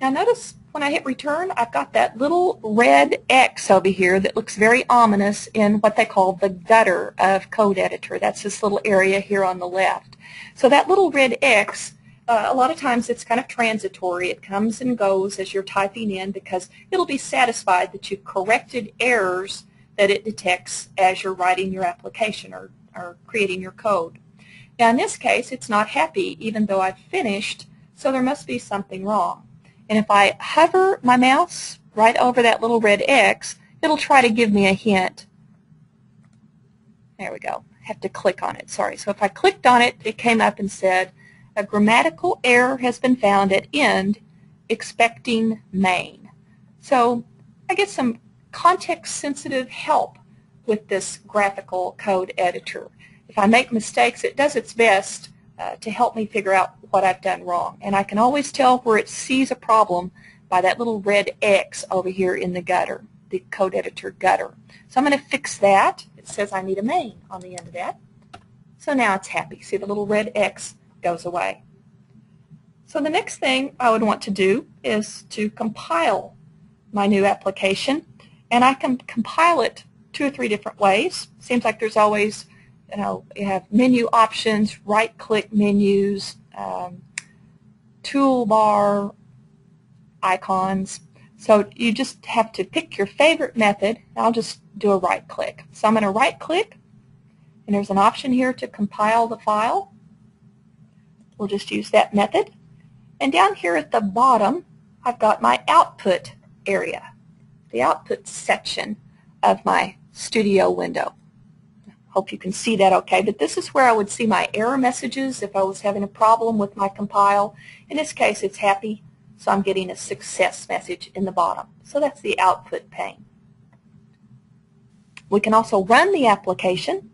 Now notice when I hit return, I've got that little red X over here that looks very ominous in what they call the gutter of Code Editor. That's this little area here on the left. So that little red X, a lot of times it's kind of transitory. It comes and goes as you're typing in because it'll be satisfied that you've corrected errors that it detects as you're writing your application or creating your code. Now in this case, it's not happy even though I've finished, so there must be something wrong. And if I hover my mouse right over that little red X, it'll try to give me a hint. There we go. I have to click on it. Sorry. So if I clicked on it, it came up and said, a grammatical error has been found at end expecting main. So I get some context-sensitive help with this graphical code editor. If I make mistakes, it does its best to help me figure out what I've done wrong. And I can always tell where it sees a problem by that little red X over here in the gutter, the code editor gutter. So I'm going to fix that. It says I need a main on the end of that. So now it's happy. See, the little red X goes away. So the next thing I would want to do is to compile my new application. And I can compile it 2 or 3 different ways. Seems like there's always, you have menu options, right-click menus, toolbar icons. So you just have to pick your favorite method. I'll just do a right-click. So I'm going to right-click, and there's an option here to compile the file. We'll just use that method. And down here at the bottom, I've got my output area, the output section of my Studio window. Hope you can see that okay, but this is where I would see my error messages if I was having a problem with my compile. In this case, it's happy, so I'm getting a success message in the bottom. So that's the output pane. We can also run the application.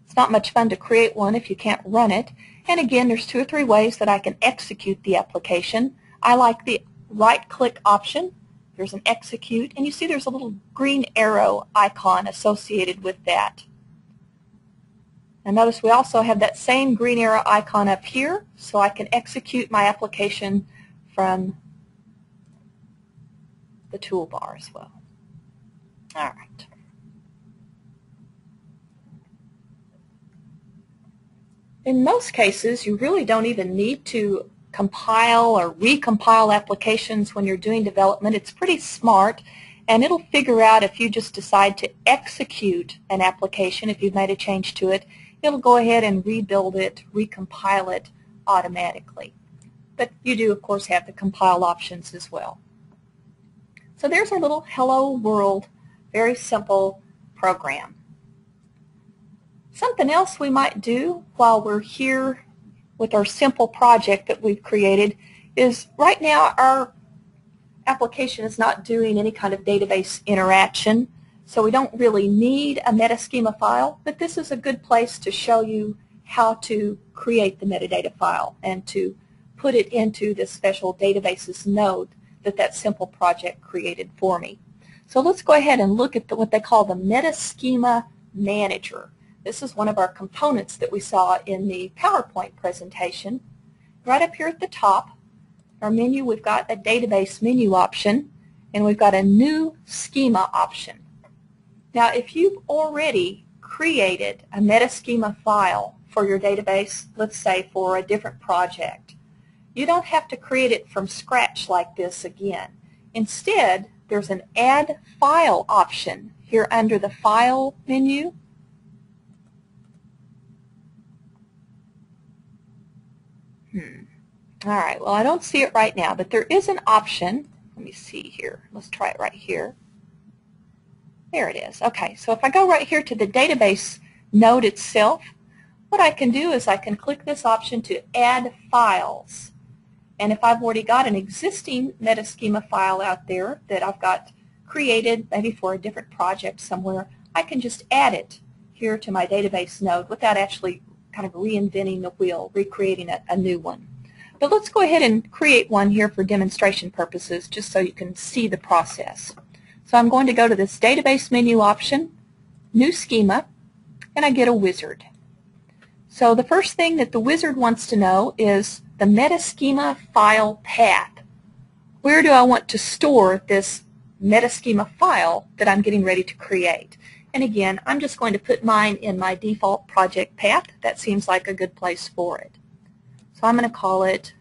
It's not much fun to create one if you can't run it. And again, there's 2 or 3 ways that I can execute the application. I like the right-click option. There's an execute, and you see there's a little green arrow icon associated with that. And notice we also have that same green arrow icon up here, so I can execute my application from the toolbar as well. All right. In most cases, you really don't even need to compile or recompile applications when you're doing development. It's pretty smart, and it'll figure out if you just decide to execute an application, if you've made a change to it, it'll go ahead and rebuild it, recompile it automatically. But you do, of course, have the compile options as well. So there's our little Hello World, very simple program. Something else we might do while we're here with our simple project that we've created is right now our application is not doing any kind of database interaction, so we don't really need a metaschema file, but this is a good place to show you how to create the metadata file and to put it into this special databases node that simple project created for me. So let's go ahead and look at what they call the Metaschema Manager. This is one of our components that we saw in the PowerPoint presentation. Right up here at the top, our menu, we've got a database menu option, and we've got a new schema option. Now, if you've already created a metaschema file for your database, let's say for a different project, you don't have to create it from scratch like this again. Instead, there's an Add File option here under the File menu. All right, well, I don't see it right now, but there is an option. Let me see here. Let's try it right here. There it is. Okay, so if I go right here to the database node itself, what I can do is I can click this option to add files. And if I've already got an existing metaschema file out there that I've got created maybe for a different project somewhere, I can just add it here to my database node without actually kind of reinventing the wheel, recreating a new one. But let's go ahead and create one here for demonstration purposes just so you can see the process. So I'm going to go to this database menu option, new schema, and I get a wizard. So the first thing that the wizard wants to know is the metaschema file path. Where do I want to store this metaschema file that I'm getting ready to create? And again, I'm just going to put mine in my default project path. That seems like a good place for it. So I'm going to call it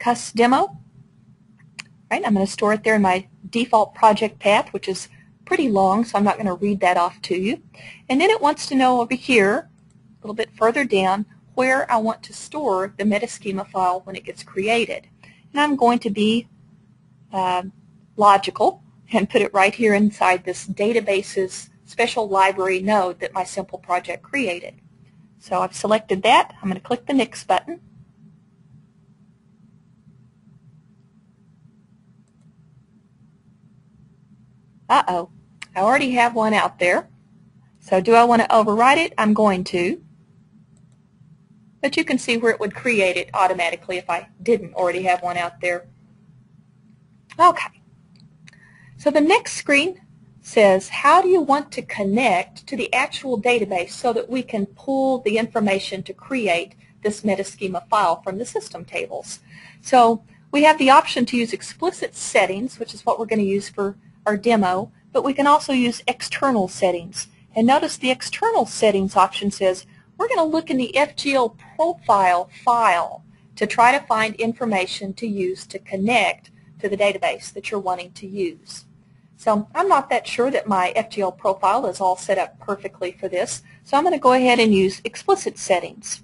Cus Demo. Right, I'm going to store it there in my default project path, which is pretty long, so I'm not going to read that off to you. And then it wants to know over here, a little bit further down, where I want to store the metaschema file when it gets created. And I'm going to be logical and put it right here inside this database's special library node that my simple project created. So I've selected that. I'm going to click the Next button. Uh-oh, I already have one out there. So do I want to overwrite it? I'm going to. But you can see where it would create it automatically if I didn't already have one out there. Okay. So the next screen says, how do you want to connect to the actual database so that we can pull the information to create this metaschema file from the system tables? So we have the option to use explicit settings, which is what we're going to use for our demo, but we can also use external settings. And notice the external settings option says we're going to look in the FGL profile file to try to find information to use to connect to the database that you're wanting to use. So I'm not that sure that my FGL profile is all set up perfectly for this, so I'm going to go ahead and use explicit settings.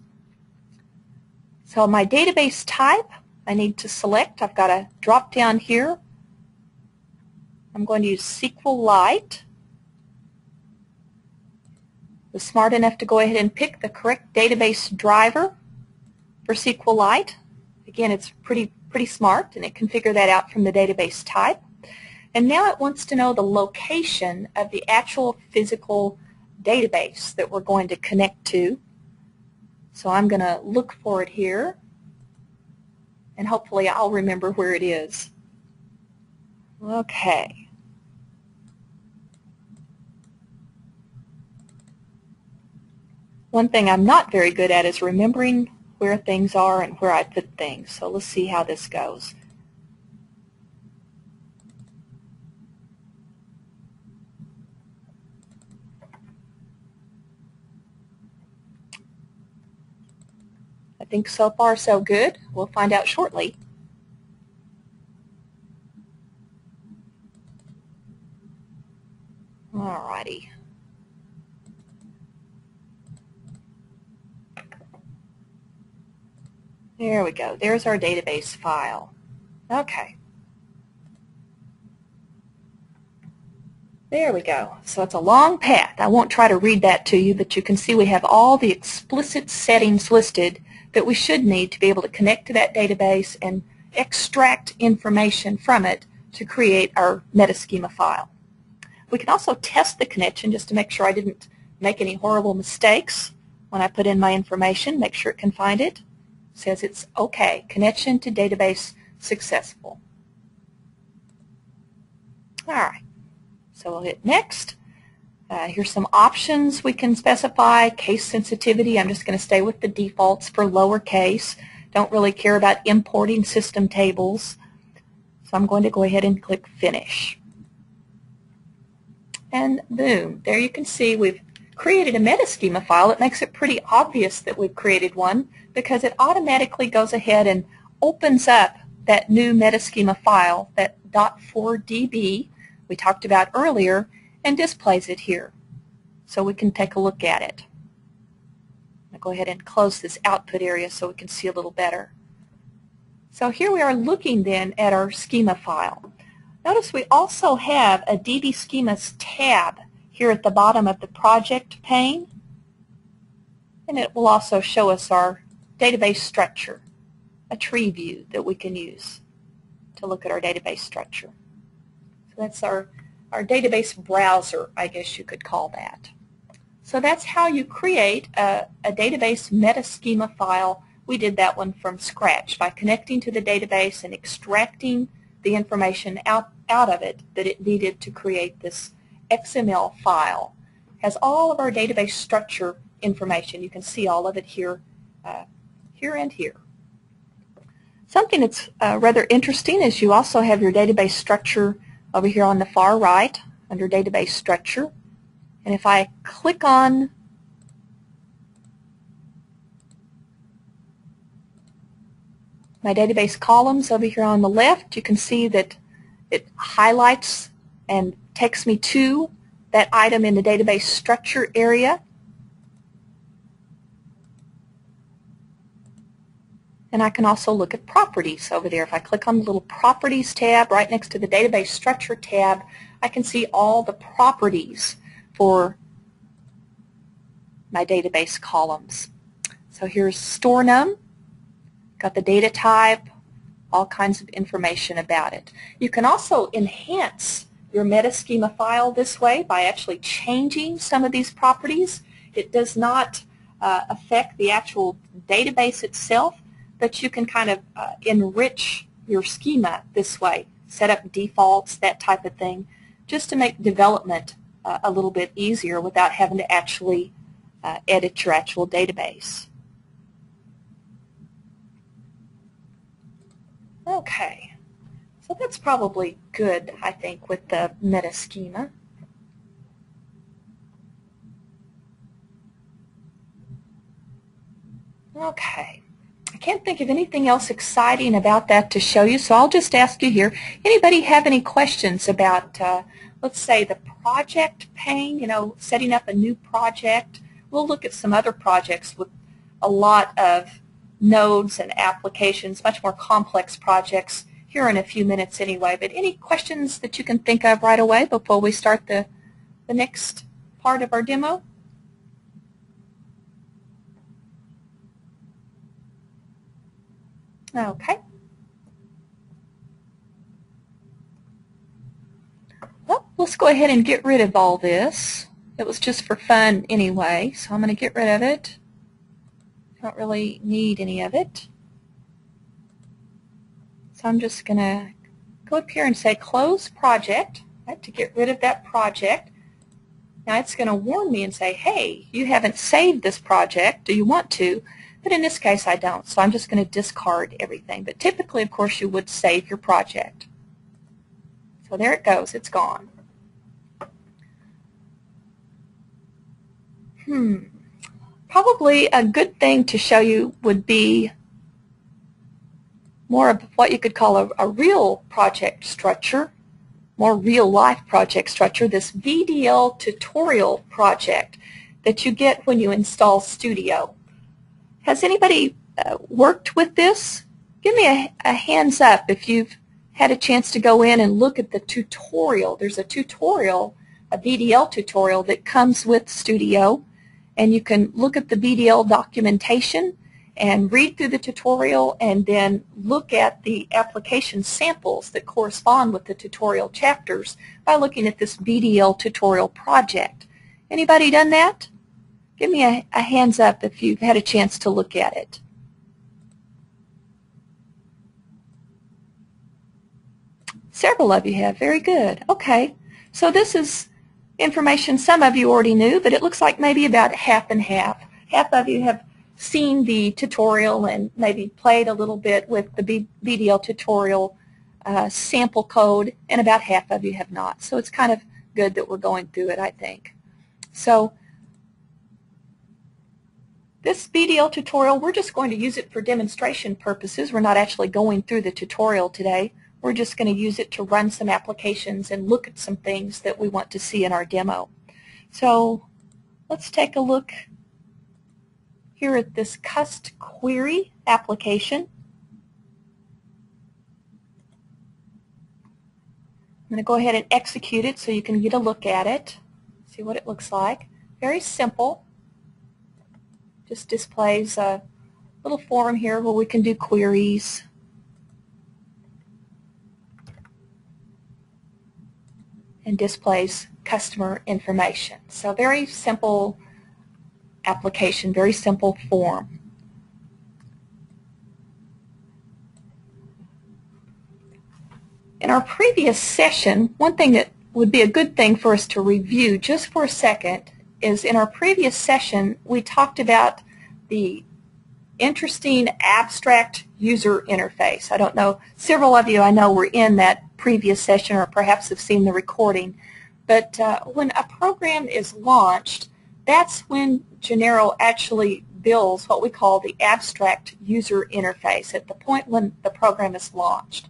So my database type, I need to select. I've got a drop down here. I'm going to use SQLite. Was smart enough to go ahead and pick the correct database driver for SQLite. Again, it's pretty smart, and it can figure that out from the database type. And now it wants to know the location of the actual physical database that we're going to connect to. So I'm going to look for it here, and hopefully I'll remember where it is. Okay. One thing I'm not very good at is remembering where things are and where I put things. So let's see how this goes. I think so far so good. We'll find out shortly. Alrighty. There we go. There's our database file. Okay. There we go. So it's a long path. I won't try to read that to you, but you can see we have all the explicit settings listed that we should need to be able to connect to that database and extract information from it to create our metaschema file. We can also test the connection just to make sure I didn't make any horrible mistakes when I put in my information. Make sure it can find it. It says it's okay. Connection to database successful. All right. So we'll hit Next. Here's some options we can specify. Case sensitivity. I'm just going to stay with the defaults for lowercase. Don't really care about importing system tables. So I'm going to go ahead and click Finish. And boom, there you can see we've created a metaschema file. It makes it pretty obvious that we've created one because it automatically goes ahead and opens up that new metaschema file, that .4db we talked about earlier, and displays it here so we can take a look at it. I'll go ahead and close this output area so we can see a little better. So here we are looking then at our schema file. Notice we also have a DB Schemas tab here at the bottom of the project pane, and it will also show us our database structure, a tree view that we can use to look at our database structure. So that's our database browser, I guess you could call that. So that's how you create a database metaschema file. We did that one from scratch by connecting to the database and extracting the information out of it that it needed to create this XML file. It has all of our database structure information. You can see all of it here, here and here. Something that's rather interesting is you also have your database structure over here on the far right. under database structure. And if I click on my database columns over here on the left, you can see that it highlights and takes me to that item in the database structure area. And I can also look at properties over there. If I click on the little properties tab right next to the database structure tab, I can see all the properties for my database columns. So here's store num, got the data type, all kinds of information about it. You can also enhance your metaschema file this way by actually changing some of these properties. It does not affect the actual database itself, but you can kind of enrich your schema this way, set up defaults, that type of thing, just to make development a little bit easier without having to actually edit your actual database. Okay, so that's probably good, I think, with the metaschema. Okay, I can't think of anything else exciting about that to show you, so I'll just ask you here, anybody have any questions about, let's say, the project pane, you know, setting up a new project? We'll look at some other projects with a lot of nodes and applications, much more complex projects here in a few minutes anyway. But any questions that you can think of right away before we start the next part of our demo? Okay. Well, let's go ahead and get rid of all this. It was just for fun anyway, so I'm going to get rid of it. Don't really need any of it. So I'm just going to go up here and say close project, right, to get rid of that project. Now it's going to warn me and say, hey, you haven't saved this project. Do you want to? But in this case I don't, so I'm just going to discard everything. But typically, of course, you would save your project. So there it goes. It's gone. Probably a good thing to show you would be more of what you could call a real project structure, more real-life project structure, this VDL tutorial project that you get when you install Studio. Has anybody worked with this? Give me a hands up if you've had a chance to go in and look at the tutorial. There's a tutorial, a VDL tutorial that comes with Studio, and you can look at the VDL documentation and read through the tutorial and then look at the application samples that correspond with the tutorial chapters by looking at this VDL tutorial project. Anybody done that? Give me a hands up if you've had a chance to look at it. Several of you have. Very good. Okay. So this is information some of you already knew, but it looks like maybe about half and half. Half of you have seen the tutorial and maybe played a little bit with the VDL tutorial sample code, and about half of you have not. So it's kind of good that we're going through it, I think. So this VDL tutorial, we're just going to use it for demonstration purposes. We're not actually going through the tutorial today. We're just going to use it to run some applications and look at some things that we want to see in our demo. So let's take a look here at this cust query application. I'm going to go ahead and execute it so you can get a look at it, see what it looks like. Very simple. Just displays a little form here where we can do queries. And displays customer information. So very simple application, very simple form. In our previous session, one thing that would be a good thing for us to review just for a second is in our previous session we talked about the interesting abstract user interface. I don't know, several of you I know were in that previous session or perhaps have seen the recording. But when a program is launched, that's when Genero actually builds what we call the abstract user interface at the point when the program is launched.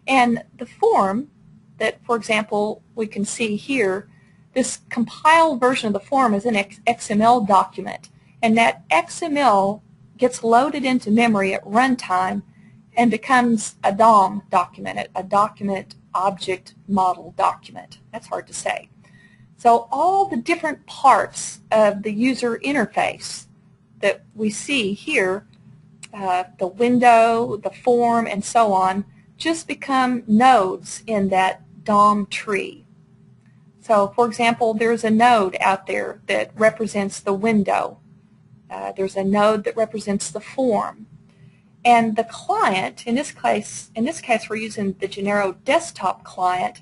And the form that, for example, we can see here, this compiled version of the form is an XML document, and that XML gets loaded into memory at runtime and becomes a DOM document, a document object model document. That's hard to say. So all the different parts of the user interface that we see here, the window, the form, and so on, just become nodes in that DOM tree. So, for example, there's a node out there that represents the window. There's a node that represents the form. And the client, in this case we're using the Genero desktop client,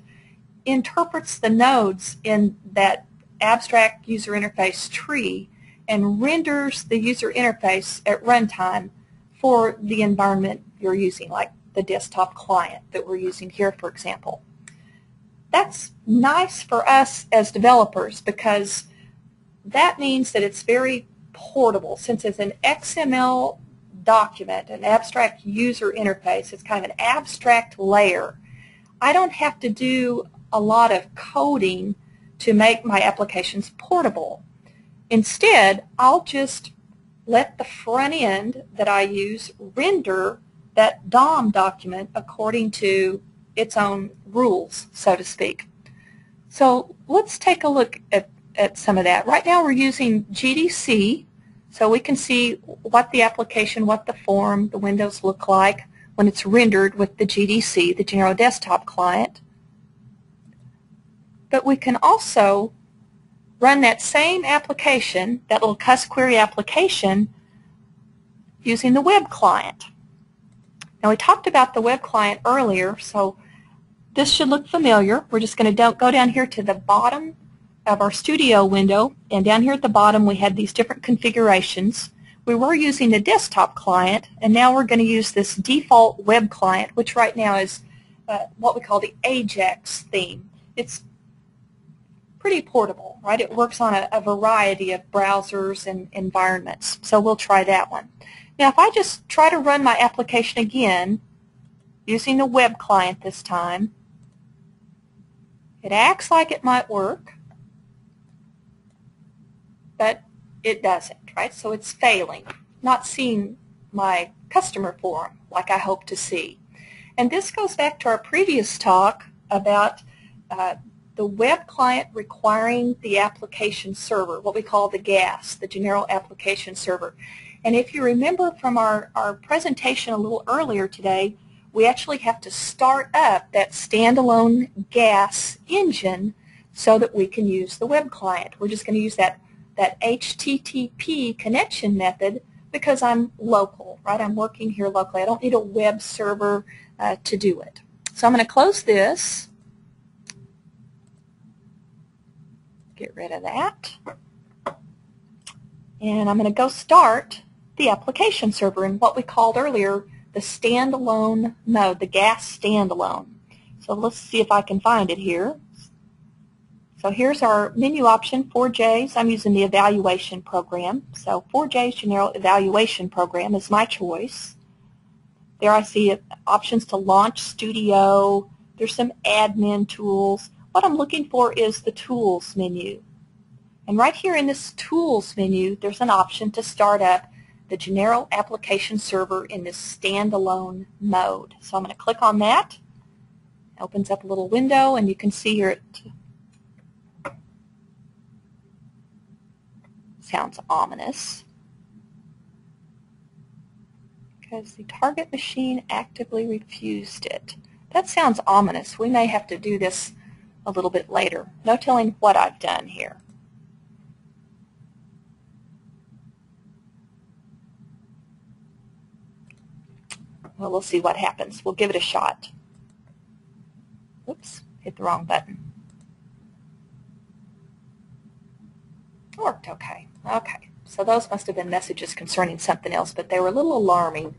interprets the nodes in that abstract user interface tree and renders the user interface at runtime for the environment you're using, like the desktop client that we're using here, for example. That's nice for us as developers because that means that it's very portable. Since it's an XML document, an abstract user interface, it's kind of an abstract layer. I don't have to do a lot of coding to make my applications portable. Instead, I'll just let the front end that I use render that DOM document according to its own rules, so to speak. So let's take a look at some of that. Right now we're using GDC, so we can see what the application, what the form, the windows look like when it's rendered with the GDC, the Genero Desktop Client. But we can also run that same application, that little CussQuery application, using the web client. Now we talked about the web client earlier, so this should look familiar. We're just going to go down here to the bottom of our studio window, and down here at the bottom we had these different configurations. We were using the desktop client, and now we're going to use this default web client, which right now is what we call the Ajax theme. It's pretty portable, right? It works on a variety of browsers and environments, so we'll try that one. Now if I just try to run my application again using the web client this time, it acts like it might work, but it doesn't, right? So it's failing, not seeing my customer form like I hope to see. And this goes back to our previous talk about the web client requiring the application server, what we call the GAS, the Genero Application Server. And if you remember from our presentation a little earlier today, we actually have to start up that standalone GAS engine so that we can use the web client. We're just going to use that HTTP connection method because I'm local, right? I'm working here locally. I don't need a web server to do it. So I'm going to close this. Get rid of that. And I'm going to go start the application server in what we called earlier the standalone mode, the GAS standalone. So let's see if I can find it here. So here's our menu option, 4Js. I'm using the evaluation program. So 4Js Genero evaluation program is my choice. There I see options to launch Studio. There's some admin tools. What I'm looking for is the tools menu. And right here in this tools menu, there's an option to start up the Genero application server in this standalone mode. So I'm going to click on that. It opens up a little window, and you can see here it sounds ominous because the target machine actively refused it. That sounds ominous. We may have to do this a little bit later. No telling what I've done here. Well, we'll see what happens. We'll give it a shot. Oops, hit the wrong button. It worked okay. Okay, so those must have been messages concerning something else, but they were a little alarming.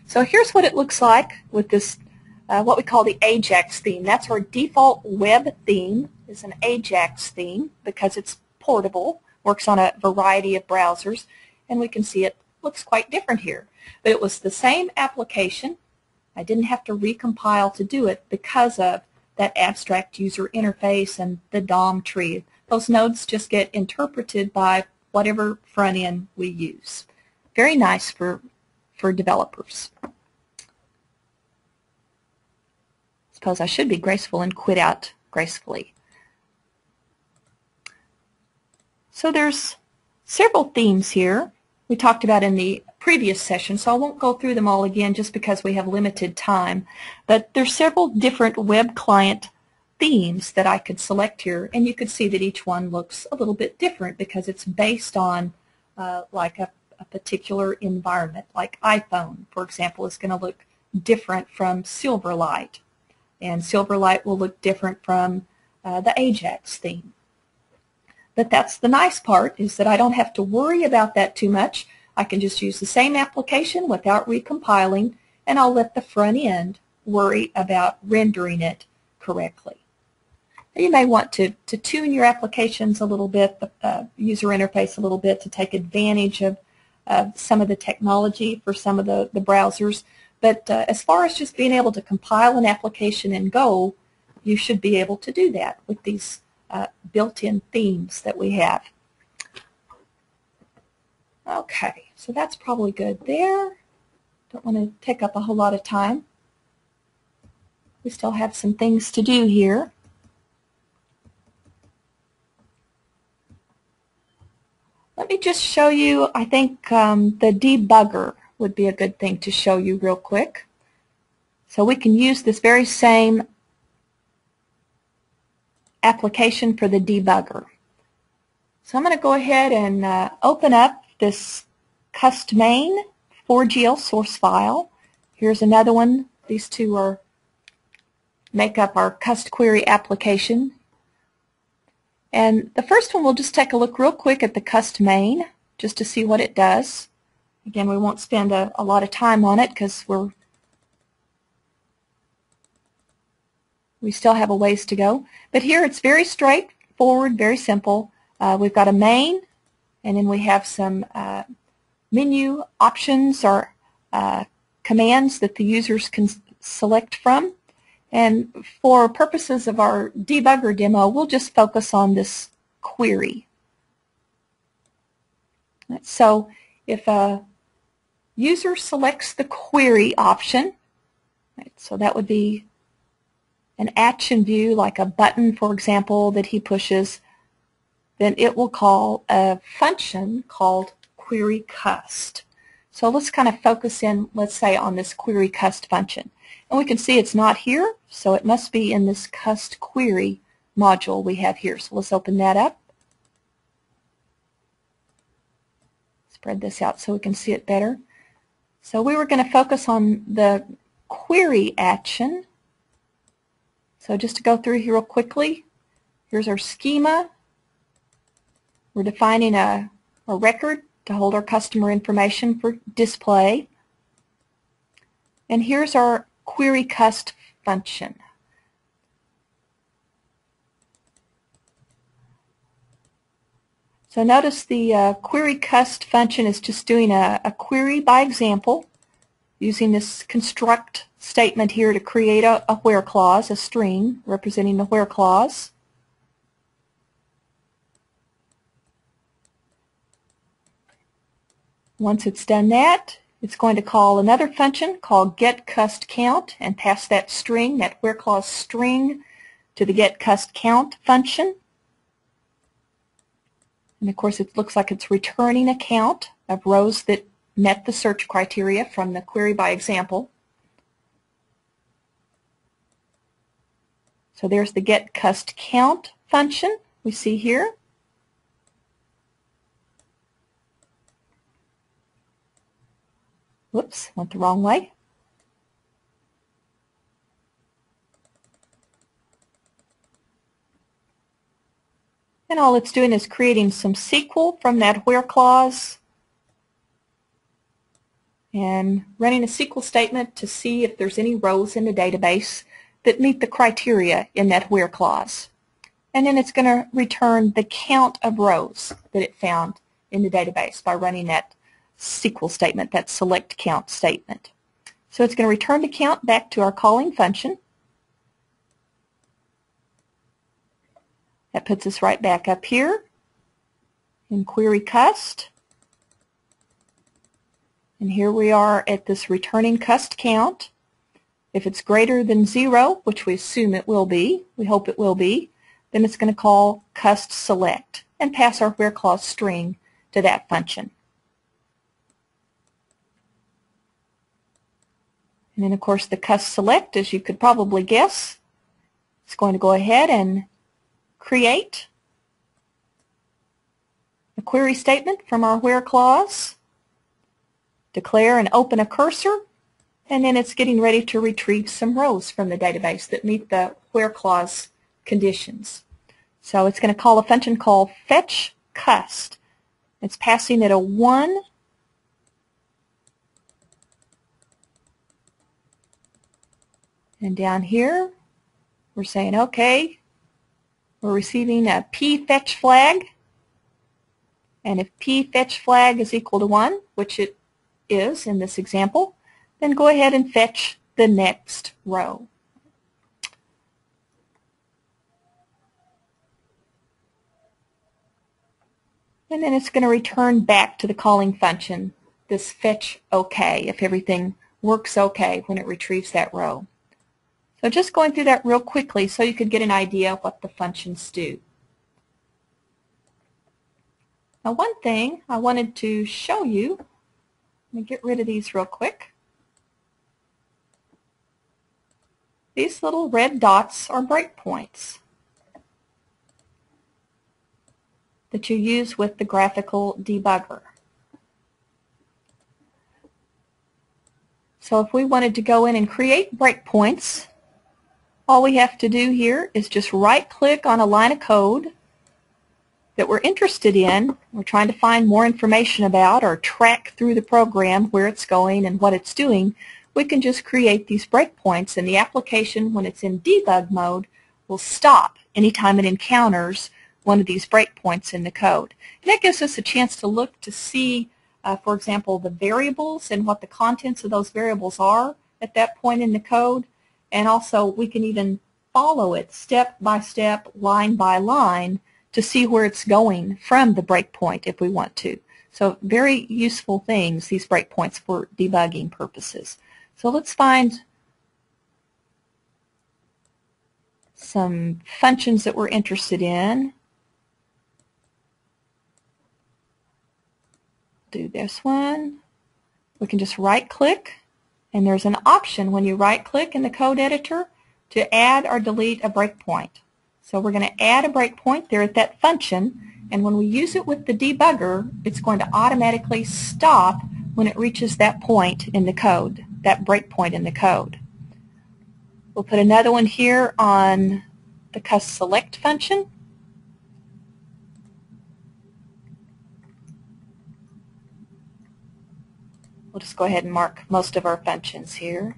So here's what it looks like with this, what we call the Ajax theme. That's our default web theme. is an Ajax theme because it's portable, works on a variety of browsers, and we can see it looks quite different here. But it was the same application. I didn't have to recompile to do it because of that abstract user interface and the DOM tree. Those nodes just get interpreted by whatever front end we use. Very nice for developers. Suppose I should be graceful and quit out gracefully. So there's several themes here we talked about in the previous session, so I won't go through them all again just because we have limited time. But there's several different web client themes that I could select here, and you could see that each one looks a little bit different because it's based on like a particular environment. Like iPhone, for example, is going to look different from Silverlight, and Silverlight will look different from the Ajax theme. But that's the nice part, is that I don't have to worry about that too much. I can just use the same application without recompiling, and I'll let the front end worry about rendering it correctly. You may want to tune your applications a little bit, the user interface a little bit, to take advantage of some of the technology for some of the browsers. But as far as just being able to compile an application in Go, you should be able to do that with these built-in themes that we have. Okay, so that's probably good there. Don't want to take up a whole lot of time. We still have some things to do here. Let me just show you, I think the debugger would be a good thing to show you real quick. So we can use this very same application for the debugger. So I'm going to go ahead and open up this cust.main 4GL source file. Here's another one. These two make up our cust query application. And the first one, we'll just take a look real quick at the cust.main just to see what it does. Again, we won't spend a lot of time on it because we still have a ways to go. But here it's very straightforward, very simple. We've got a main, and then we have some menu options or commands that the users can select from. And for purposes of our debugger demo, we'll just focus on this query. So if a user selects the query option, so that would be an action view, like a button, for example, that he pushes, then it will call a function called query cust. So let's kind of focus in, let's say, on this query cust function. And we can see it's not here, so it must be in this cust query module we have here. So let's open that up. Spread this out so we can see it better. So we were going to focus on the query action. So just to go through here real quickly, here's our schema. We're defining a record to hold our customer information for display. And here's our query cust function. So notice the query cust function is just doing a query by example, using this construct statement here to create a where clause, a string representing the where clause. Once it's done that, it's going to call another function called getCustCount and pass that string, that where clause string, to the getCustCount function. And of course it looks like it's returning a count of rows that met the search criteria from the query by example. So there's the getCustCount function we see here. Whoops, went the wrong way. And all it's doing is creating some SQL from that where clause and running a SQL statement to see if there's any rows in the database that meet the criteria in that where clause. and then it's going to return the count of rows that it found in the database by running that SQL statement, that select count statement. So it's going to return the count back to our calling function. That puts us right back up here in Query Cust. And here we are at this returning cust count. If it's greater than 0, which we assume it will be, we hope it will be, then it's going to call cust select and pass our where clause string to that function. And then of course the cust select, as you could probably guess, is going to go ahead and create a query statement from our where clause, declare and open a cursor, and then it's getting ready to retrieve some rows from the database that meet the where clause conditions. So it's going to call a function called fetch cust. It's passing it a 1 and down here we're saying okay, we're receiving a p fetch flag, and if p fetch flag is equal to 1, which it is in this example, then go ahead and fetch the next row. And then it's going to return back to the calling function this fetch OK if everything works okay when it retrieves that row. So just going through that real quickly so you could get an idea of what the functions do. Now one thing I wanted to show you, let me get rid of these real quick. These little red dots are breakpoints that you use with the graphical debugger. So if we wanted to go in and create breakpoints, all we have to do here is just right-click on a line of code that we're interested in, we're trying to find more information about or track through the program where it's going and what it's doing. We can just create these breakpoints, and the application, when it's in debug mode, will stop anytime it encounters one of these breakpoints in the code. And that gives us a chance to look to see, for example, the variables and what the contents of those variables are at that point in the code. And also we can even follow it step by step, line by line, to see where it's going from the breakpoint if we want to. So very useful things, these breakpoints, for debugging purposes. So let's find some functions that we're interested in. Do this one. We can just right-click, and there's an option when you right-click in the code editor to add or delete a breakpoint. So we're going to add a breakpoint there at that function, and when we use it with the debugger, it's going to automatically stop when it reaches that point in the code, that breakpoint in the code. We'll put another one here on the cust select function. We'll just go ahead and mark most of our functions here.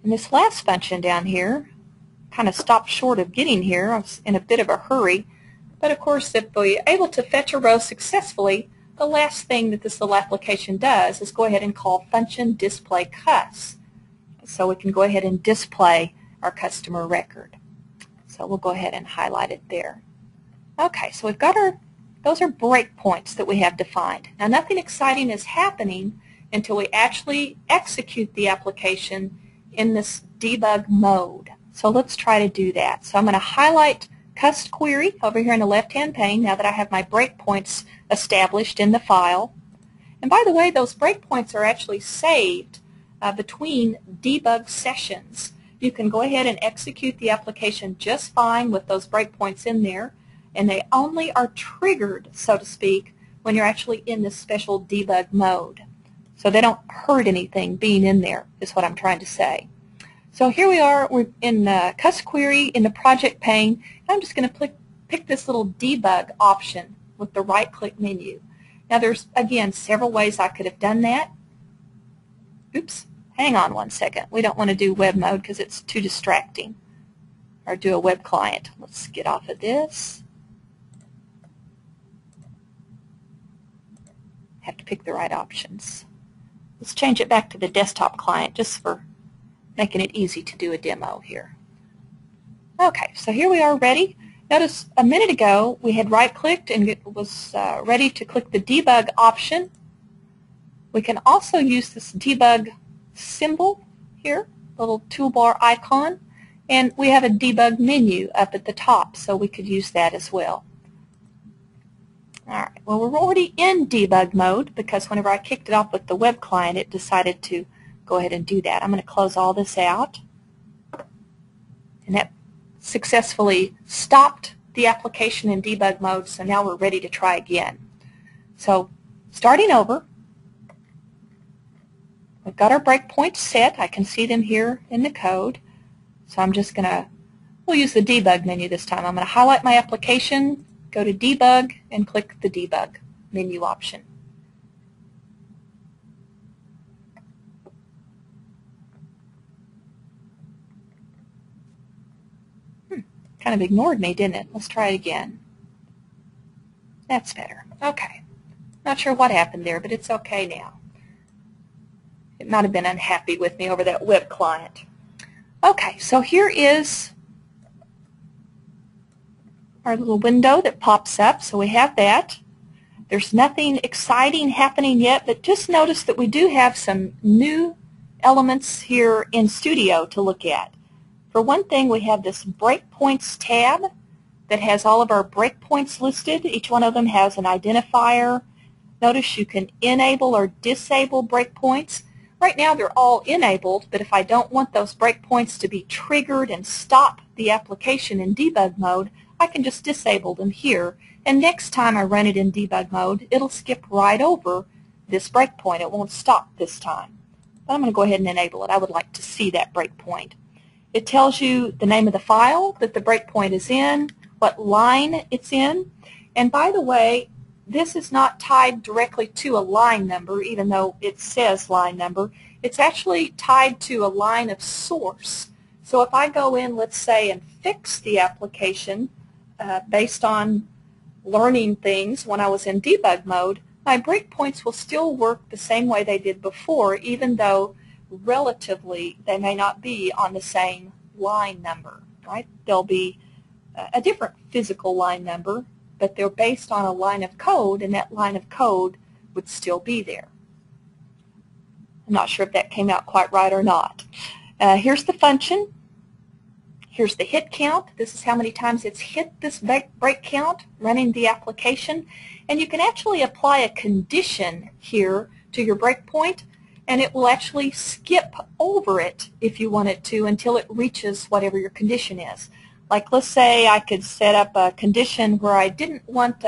And this last function down here kind of stopped short of getting here. I was in a bit of a hurry. But of course, if we're able to fetch a row successfully, the last thing that this little application does is go ahead and call function display cust. So we can go ahead and display our customer record. So we'll go ahead and highlight it there. Okay, so we've got those are breakpoints that we have defined. Now nothing exciting is happening until we actually execute the application in this debug mode. So let's try to do that. So I'm going to highlight cust query over here in the left-hand pane now that I have my breakpoints established in the file. And by the way, those breakpoints are actually saved between debug sessions. You can go ahead and execute the application just fine with those breakpoints in there, and they only are triggered, so to speak, when you're actually in this special debug mode. So they don't hurt anything being in there, is what I'm trying to say. So here we are, we're in cust query in the project pane. I'm just going to pick this little debug option with the right-click menu. Now there's, again, several ways I could have done that. Oops, hang on one second. We don't want to do web mode because it's too distracting. or do a web client. Let's get off of this. Have to pick the right options. Let's change it back to the desktop client just for making it easy to do a demo here. Okay, so here we are ready. Notice a minute ago we had right-clicked and it was ready to click the debug option. We can also use this debug symbol here, little toolbar icon, and we have a debug menu up at the top, so we could use that as well. All right, well, we're already in debug mode because whenever I kicked it off with the web client, it decided to go ahead and do that. I'm going to close all this out, and that successfully stopped the application in debug mode, so now we're ready to try again. So starting over, we've got our breakpoints set. I can see them here in the code. So I'm just going to, we'll use the debug menu this time. I'm going to highlight my application, go to debug, and click the debug menu option. Kind of ignored me, didn't it? Let's try it again. That's better. Okay. Not sure what happened there, but it's okay now. It might have been unhappy with me over that web client. Okay, so here is our little window that pops up. So we have that. There's nothing exciting happening yet, but just notice that we do have some new elements here in Studio to look at. For one thing, we have this Breakpoints tab that has all of our breakpoints listed. Each one of them has an identifier. Notice you can enable or disable breakpoints. Right now they're all enabled, but if I don't want those breakpoints to be triggered and stop the application in debug mode, I can just disable them here. And next time I run it in debug mode, it'll skip right over this breakpoint. It won't stop this time. But I'm going to go ahead and enable it. I would like to see that breakpoint. It tells you the name of the file that the breakpoint is in, what line it's in, and by the way, this is not tied directly to a line number, even though it says line number. It's actually tied to a line of source. So if I go in, let's say, and fix the application based on learning things when I was in debug mode, my breakpoints will still work the same way they did before, even though relatively they may not be on the same line number, right? They'll be a different physical line number, but they're based on a line of code, and that line of code would still be there. I'm not sure if that came out quite right or not. Here's the function. Here's the hit count. This is how many times it's hit this break count running the application. And you can actually apply a condition here to your breakpoint, and it will actually skip over it if you want it to until it reaches whatever your condition is. Like, let's say I could set up a condition where I didn't want,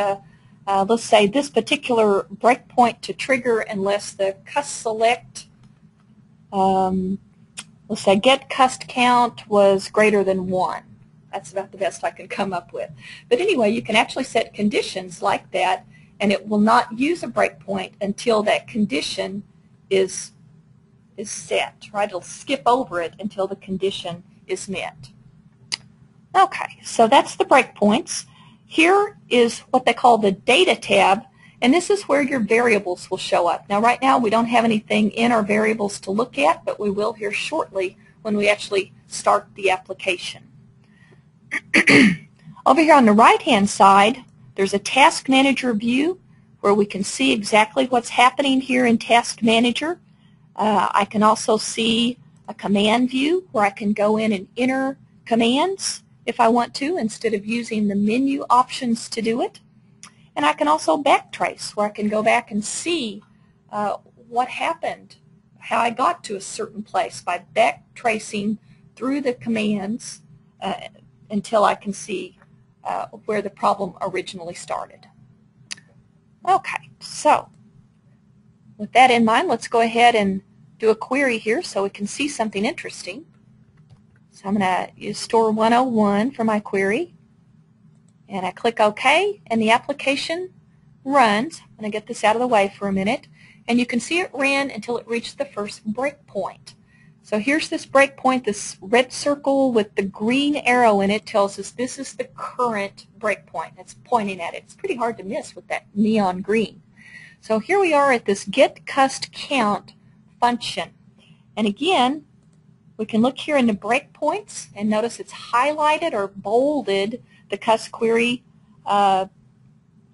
let's say, this particular breakpoint to trigger unless the cust select, let's say get cust count was greater than 1. That's about the best I can come up with. But anyway, you can actually set conditions like that, and it will not use a breakpoint until that condition is set, right? It'll skip over it until the condition is met. Okay, so that's the breakpoints. Here is what they call the Data tab, and this is where your variables will show up. Now, right now, we don't have anything in our variables to look at, but we will here shortly when we actually start the application. Over here on the right-hand side, there's a Task Manager view where we can see exactly what's happening here in Task Manager. I can also see a command view where I can go in and enter commands if I want to, instead of using the menu options to do it. And I can also backtrace, where I can go back and see what happened, how I got to a certain place by backtracing through the commands until I can see where the problem originally started. Okay, so with that in mind, let's go ahead and do a query here so we can see something interesting. So I'm going to use Store 101 for my query, and I click OK, and the application runs. I'm going to get this out of the way for a minute, and you can see it ran until it reached the first breakpoint. So here's this breakpoint. This red circle with the green arrow in it tells us this is the current breakpoint. It's pointing at it. It's pretty hard to miss with that neon green. So here we are at this getCustCount function. And again, we can look here in the breakpoints and notice it's highlighted or bolded the custQuery, the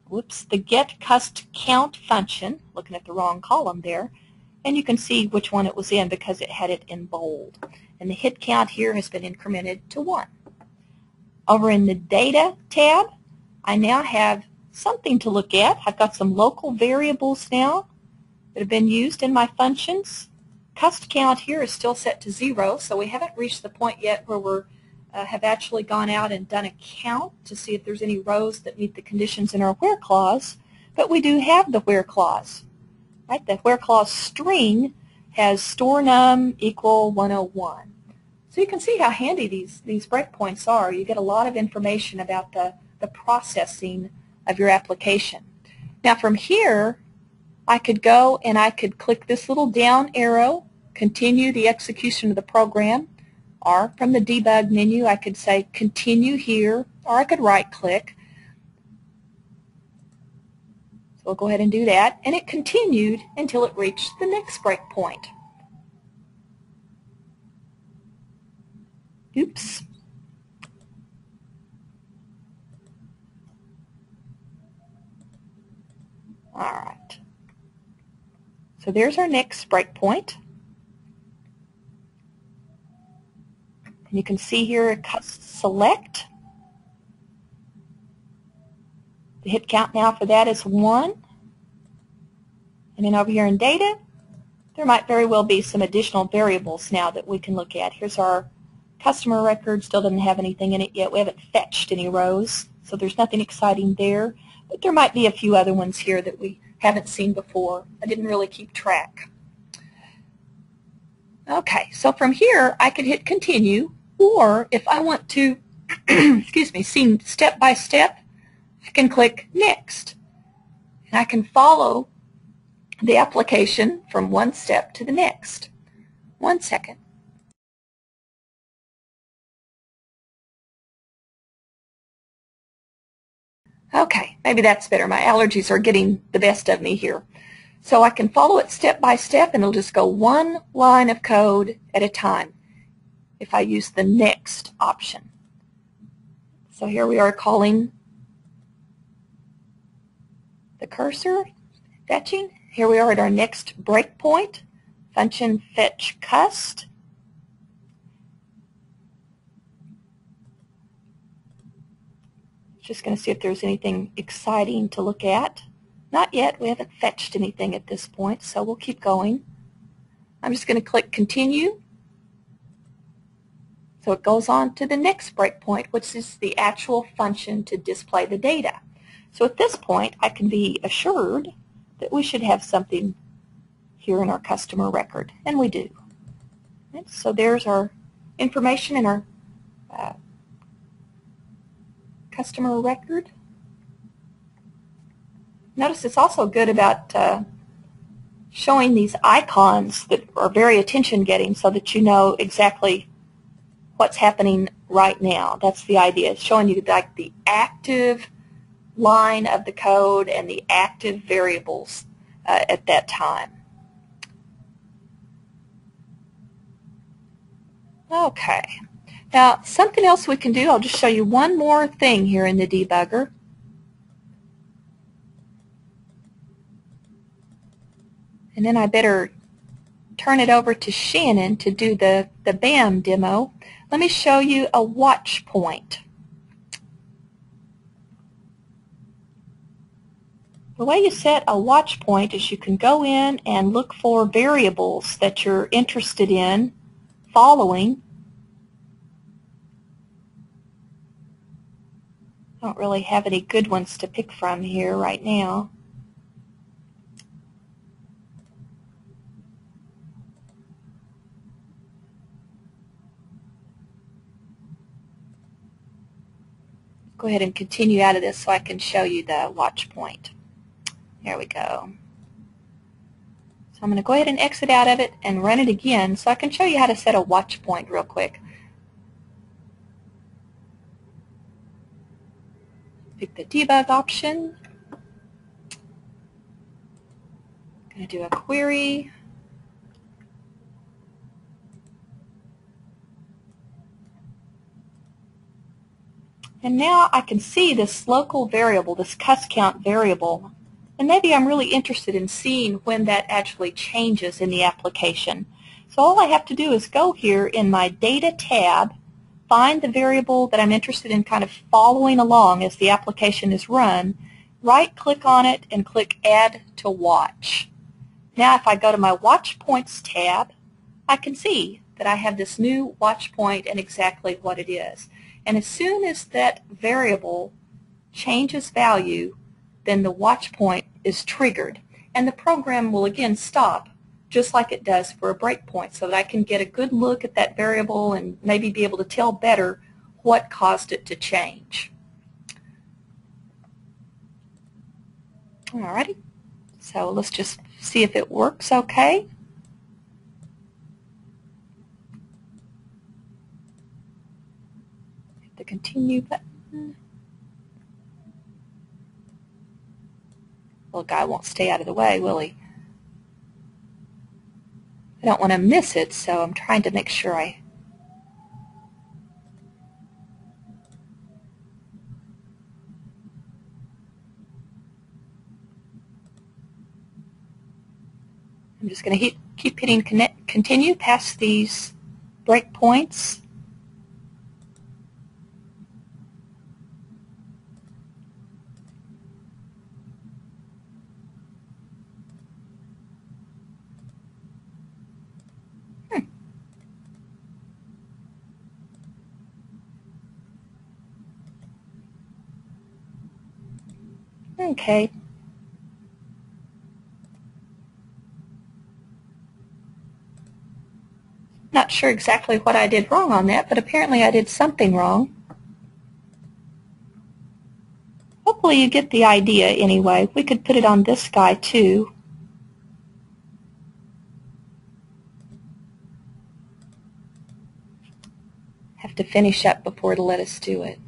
getCustCount function, looking at the wrong column there, and you can see which one it was in because it had it in bold. And the hit count here has been incremented to 1. Over in the Data tab, I now have something to look at. I've got some local variables now that have been used in my functions. CustCount here is still set to 0, so we haven't reached the point yet where we have actually gone out and done a count to see if there's any rows that meet the conditions in our where clause, but we do have the where clause. Right? The where clause string has store num equal 101. So you can see how handy these breakpoints are. You get a lot of information about the processing of your application. Now from here, I could go and I could click this little down arrow, continue the execution of the program, or from the debug menu I could say continue here, or I could right click. So we'll go ahead and do that, and it continued until it reached the next breakpoint. Oops. All right. So there's our next breakpoint. And you can see here select. The hit count now for that is 1. And then over here in data, there might very well be some additional variables now that we can look at. Here's our customer record. Still doesn't have anything in it yet. We haven't fetched any rows, so there's nothing exciting there. But there might be a few other ones here that we haven't seen before. I didn't really keep track. Okay, so from here I could hit continue, or if I want to excuse me, see step by step, I can click next. And I can follow the application from one step to the next. 1 second. Okay, maybe that's better. My allergies are getting the best of me here. So I can follow it step by step, and it'll just go one line of code at a time if I use the next option. So here we are calling the cursor, fetching. Here we are at our next breakpoint, function fetch cust. Just going to see if there's anything exciting to look at. Not yet. We haven't fetched anything at this point, so we'll keep going. I'm just going to click continue. So it goes on to the next breakpoint, which is the actual function to display the data. So at this point, I can be assured that we should have something here in our customer record, and we do. And so there's our information in our customer record. Notice it's also good about showing these icons that are very attention-getting so that you know exactly what's happening right now. That's the idea. It's showing you like the active line of the code and the active variables at that time. Okay. Now, something else we can do, I'll just show you one more thing here in the debugger. And then I better turn it over to Shannon to do the BAM demo. Let me show you a watch point. The way you set a watch point is you can go in and look for variables that you're interested in following. I don't really have any good ones to pick from here right now. Go ahead and continue out of this so I can show you the watch point. There we go. So I'm going to go ahead and exit out of it and run it again so I can show you how to set a watch point real quick. Pick the debug option. I'm going to do a query. And now I can see this local variable, this cusCount variable, and maybe I'm really interested in seeing when that actually changes in the application. So all I have to do is go here in my Data tab, find the variable that I'm interested in kind of following along as the application is run, right-click on it and click Add to Watch. Now if I go to my Watch Points tab, I can see that I have this new watch point and exactly what it is. And as soon as that variable changes value, then the watch point is triggered. And the program will again stop, just like it does for a breakpoint, so that I can get a good look at that variable and maybe be able to tell better what caused it to change. Alrighty, so let's just see if it works okay. Hit the continue button. Well, the guy won't stay out of the way, will he? I don't want to miss it, so I'm trying to make sure I'm just going to keep hitting continue past these breakpoints. Okay. Not sure exactly what I did wrong on that, but apparently I did something wrong. Hopefully you get the idea anyway. We could put it on this guy too. Have to finish up before it'll let us do it.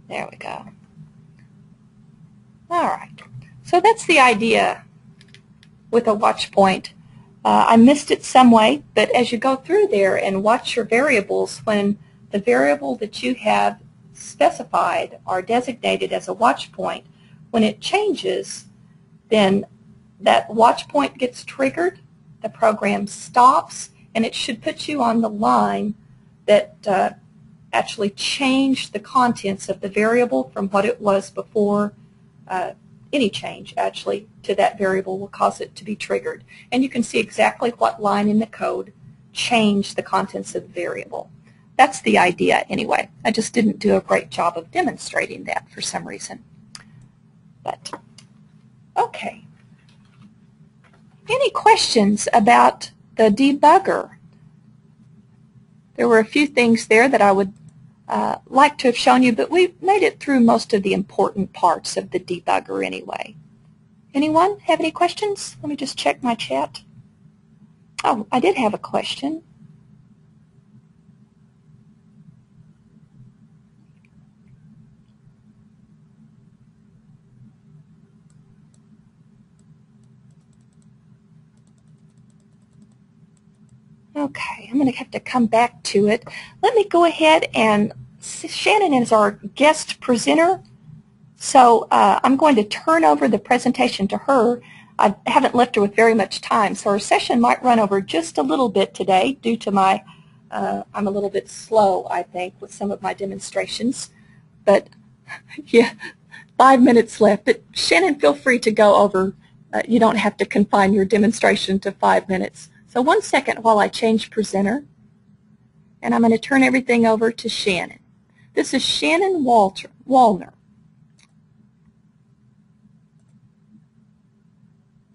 There we go. All right. So that's the idea with a watch point. I missed it some way, but as you go through there and watch your variables, when the variable that you have specified or designated as a watch point, when it changes, then that watch point gets triggered, the program stops, and it should put you on the line that actually changed the contents of the variable from what it was before. Any change actually to that variable will cause it to be triggered. And you can see exactly what line in the code changed the contents of the variable. That's the idea anyway. I just didn't do a great job of demonstrating that for some reason. But, okay. Any questions about the debugger? There were a few things there that I would like to have shown you, but we made it through most of the important parts of the debugger anyway. Anyone have any questions? Let me just check my chat. Oh, I did have a question. Okay, I'm going to have to come back to it. Let me go ahead and Shannon is our guest presenter, so I'm going to turn over the presentation to her. I haven't left her with very much time, so our session might run over just a little bit today due to my, I'm a little bit slow, I think, with some of my demonstrations. But, yeah, 5 minutes left. But Shannon, feel free to go over. You don't have to confine your demonstration to 5 minutes. So 1 second while I change presenter, and I'm going to turn everything over to Shannon. This is Shannon Wallner.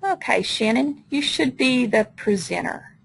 Okay, Shannon, you should be the presenter.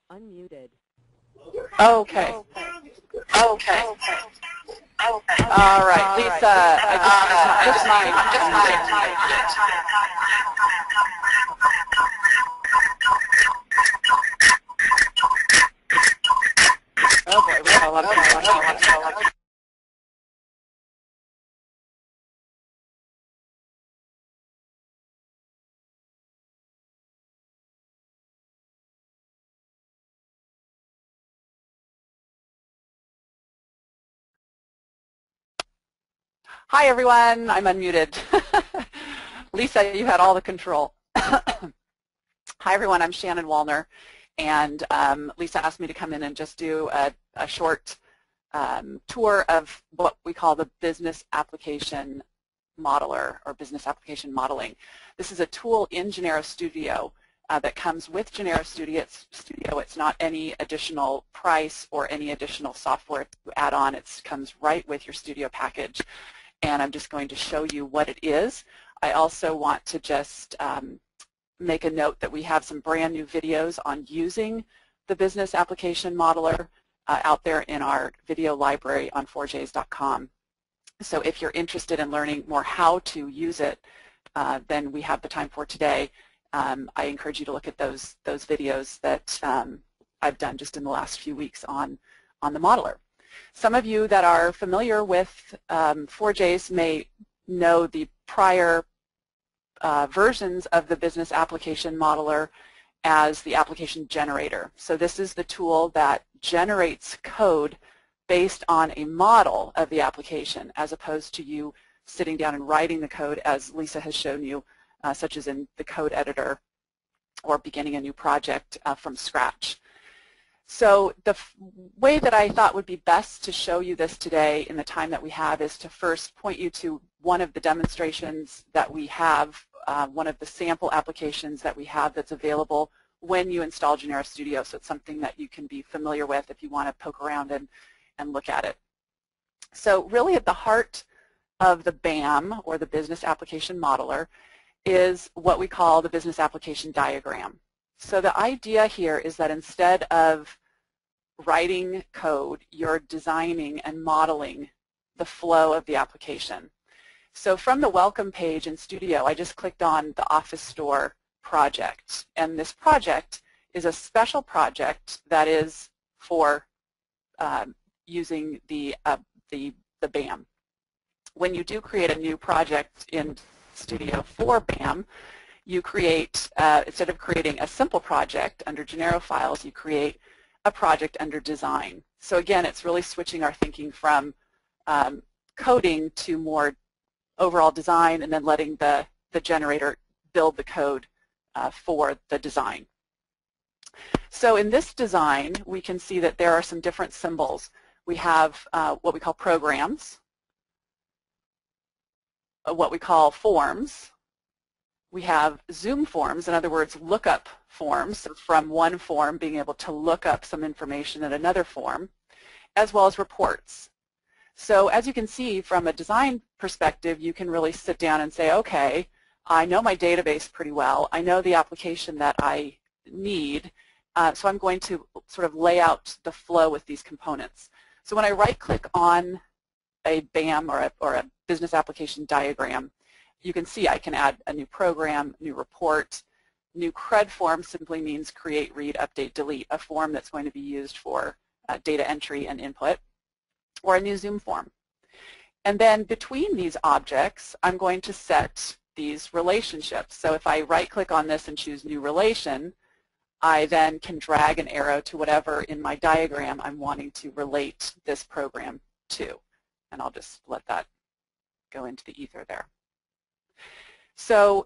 Unmuted. Okay. Okay. All right, Lisa, just mine. Oh boy, we have a lot of people. Hi everyone, I'm unmuted. Lisa, you had all the control. Hi everyone, I'm Shannon Wallner, and Lisa asked me to come in and just do a short tour of what we call the Business Application Modeler, or Business Application Modeling. This is a tool in Genero Studio that comes with Genero Studio. It's not any additional price or any additional software to add on. It comes right with your Studio package. And I'm just going to show you what it is. I also want to just make a note that we have some brand new videos on using the Business Application Modeler out there in our video library on 4jays.com. So if you're interested in learning more how to use it, then we have the time for today. I encourage you to look at those videos that I've done just in the last few weeks on the modeler. Some of you that are familiar with 4Jays may know the prior versions of the Business Application Modeler as the application generator. So this is the tool that generates code based on a model of the application, as opposed to you sitting down and writing the code as Lisa has shown you, such as in the code editor or beginning a new project from scratch. So the way that I thought would be best to show you this today in the time that we have is to first point you to one of the demonstrations that we have, one of the sample applications that we have that's available when you install Genero Studio. So it's something that you can be familiar with if you want to poke around and look at it. So really at the heart of the BAM, or the Business Application Modeler, is what we call the Business Application Diagram. So the idea here is that instead of writing code, you're designing and modeling the flow of the application. So from the welcome page in Studio, I just clicked on the Office Store project. And this project is a special project that is for using the BAM. When you do create a new project in Studio for BAM, you create, instead of creating a simple project under Genero files, you create a project under design. So again, it's really switching our thinking from coding to more overall design, and then letting the generator build the code for the design. So in this design, we can see that there are some different symbols. We have what we call programs, what we call forms. We have zoom forms, in other words, lookup forms, so from one form being able to look up some information in another form, as well as reports. So as you can see from a design perspective, you can really sit down and say, okay, I know my database pretty well, I know the application that I need, so I'm going to sort of lay out the flow with these components. So when I right-click on a BAM or a business application diagram, you can see I can add a new program, new report. New CRUD form simply means create, read, update, delete, a form that's going to be used for data entry and input, or a new Zoom form. And then between these objects, I'm going to set these relationships. So if I right-click on this and choose New Relation, I then can drag an arrow to whatever in my diagram I'm wanting to relate this program to. And I'll just let that go into the ether there. So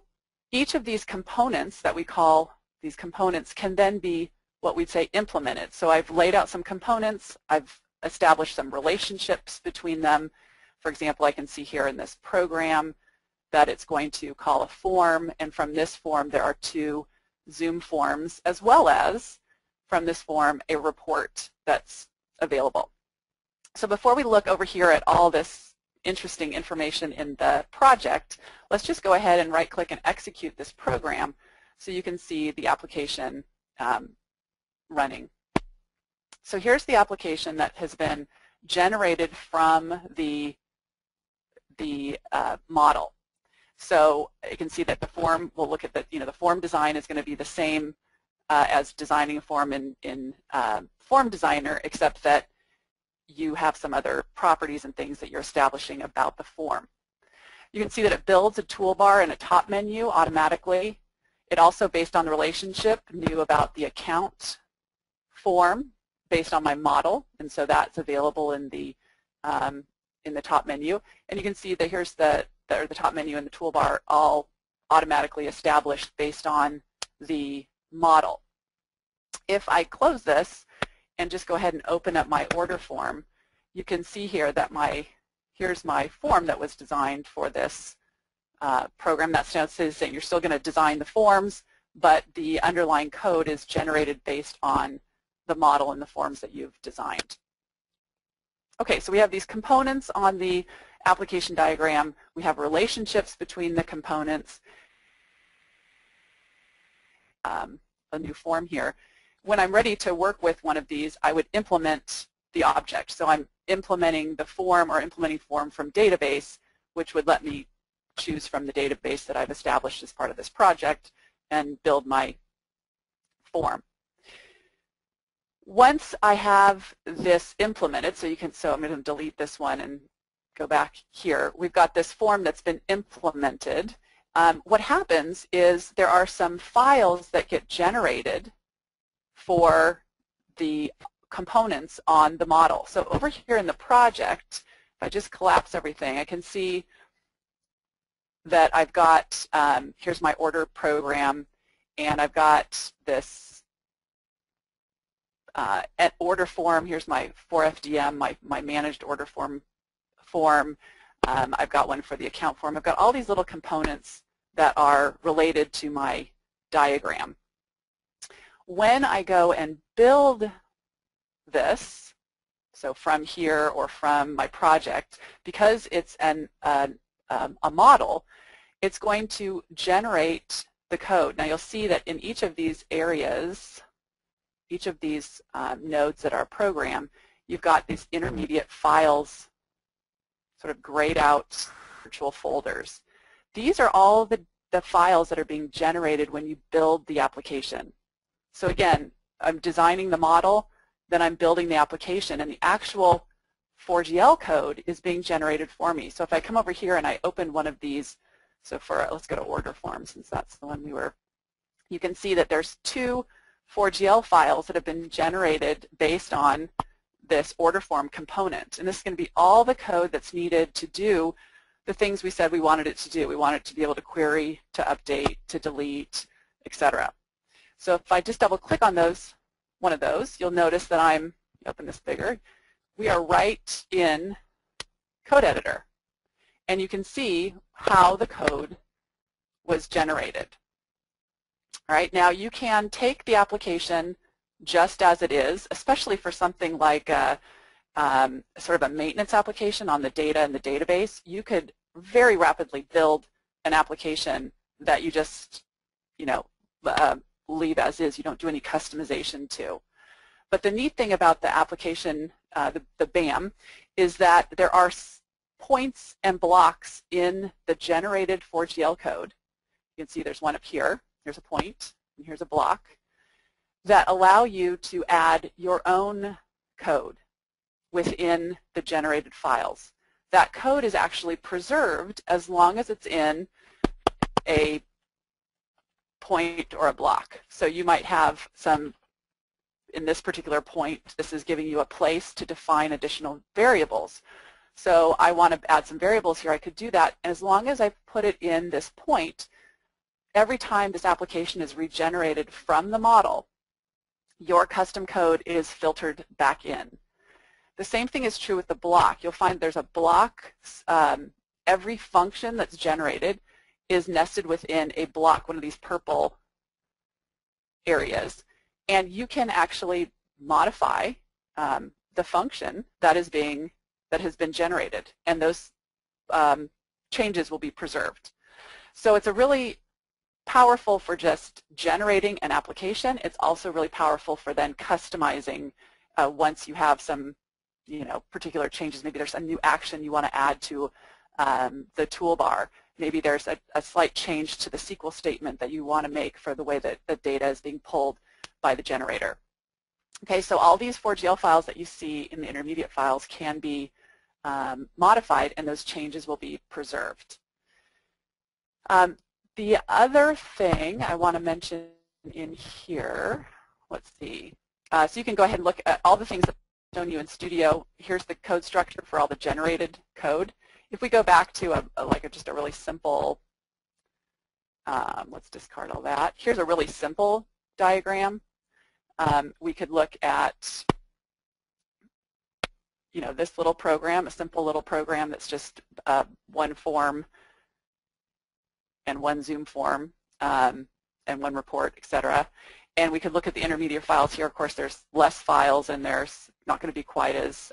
each of these components that we call these components can then be what we'd say implemented. So I've laid out some components, I've established some relationships between them. For example, I can see here in this program that it's going to call a form, and from this form there are two Zoom forms, as well as from this form a report that's available. So before we look over here at all this interesting information in the project, let's just go ahead and right-click and execute this program so you can see the application running. So here's the application that has been generated from the model. So you can see that the form, we'll look at the, the form design is going to be the same as designing a form in Form Designer, except that you have some other properties and things that you're establishing about the form. You can see that it builds a toolbar and a top menu automatically. It also, based on the relationship, knew about the account form based on my model, and so that's available in the top menu. And you can see that here's the top menu and the toolbar all automatically established based on the model. If I close this and just go ahead and open up my order form, you can see here that here's my form that was designed for this program. That says that you're still going to design the forms, but the underlying code is generated based on the model and the forms that you've designed. Okay, so we have these components on the application diagram. We have relationships between the components. A new form here. When I'm ready to work with one of these, I would implement the object. So I'm implementing the form or implementing form from database, which would let me choose from the database that I've established as part of this project and build my form. Once I have this implemented, so I'm going to delete this one and go back here. We've got this form that's been implemented. What happens is there are some files that get generated for the components on the model. So over here in the project, if I just collapse everything, I can see that I've got, here's my order program, and I've got this order form. Here's my 4FDM, my managed order form. I've got one for the account form. I've got all these little components that are related to my diagram. When I go and build this, so from here or from my project, because it's a model, it's going to generate the code. Now you'll see that in each of these areas, each of these nodes that are program, you've got these intermediate files sort of grayed out virtual folders. These are all the files that are being generated when you build the application. So again, I'm designing the model, then I'm building the application, and the actual 4GL code is being generated for me. So if I come over here and I open one of these, so let's go to order form since that's the one you can see that there's two 4GL files that have been generated based on this order form component. And this is going to be all the code that's needed to do the things we said we wanted it to do. We want it to be able to query, to update, to delete, etc. So if I just double click on one of those, you'll notice that open this bigger, we are right in Code Editor. And you can see how the code was generated. All right, now you can take the application just as it is, especially for something like sort of a maintenance application on the data in the database. You could very rapidly build an application that you just, leave as is. You don't do any customization to. But the neat thing about the application, the BAM, is that there are points and blocks in the generated 4GL code. You can see there's one up here. Here's a point, and here's a block that allow you to add your own code within the generated files. That code is actually preserved as long as it's in a point or a block. So you might have in this particular point, this is giving you a place to define additional variables. So I want to add some variables here. I could do that, and as long as I put it in this point, every time this application is regenerated from the model, your custom code is filtered back in. The same thing is true with the block. You'll find there's a block. Every function that's generated is nested within a block, one of these purple areas. And you can actually modify the function that has been generated, and those changes will be preserved. So it's a really powerful for just generating an application. It's also really powerful for then customizing once you have some, particular changes. Maybe there's a new action you want to add to the toolbar. Maybe there's a slight change to the SQL statement that you want to make for the way that the data is being pulled by the generator. Okay, so all these 4GL files that you see in the intermediate files can be modified, and those changes will be preserved. The other thing I want to mention in here, let's see. So you can go ahead and look at all the things that I've shown you in Studio. Here's the code structure for all the generated code. If we go back to just a really simple, let's discard all that. Here's a really simple diagram. We could look at, this little program, a simple little program that's just one form and one Zoom form and one report, etc. And we could look at the intermediate files here. Of course, there's less files, and there's not going to be quite as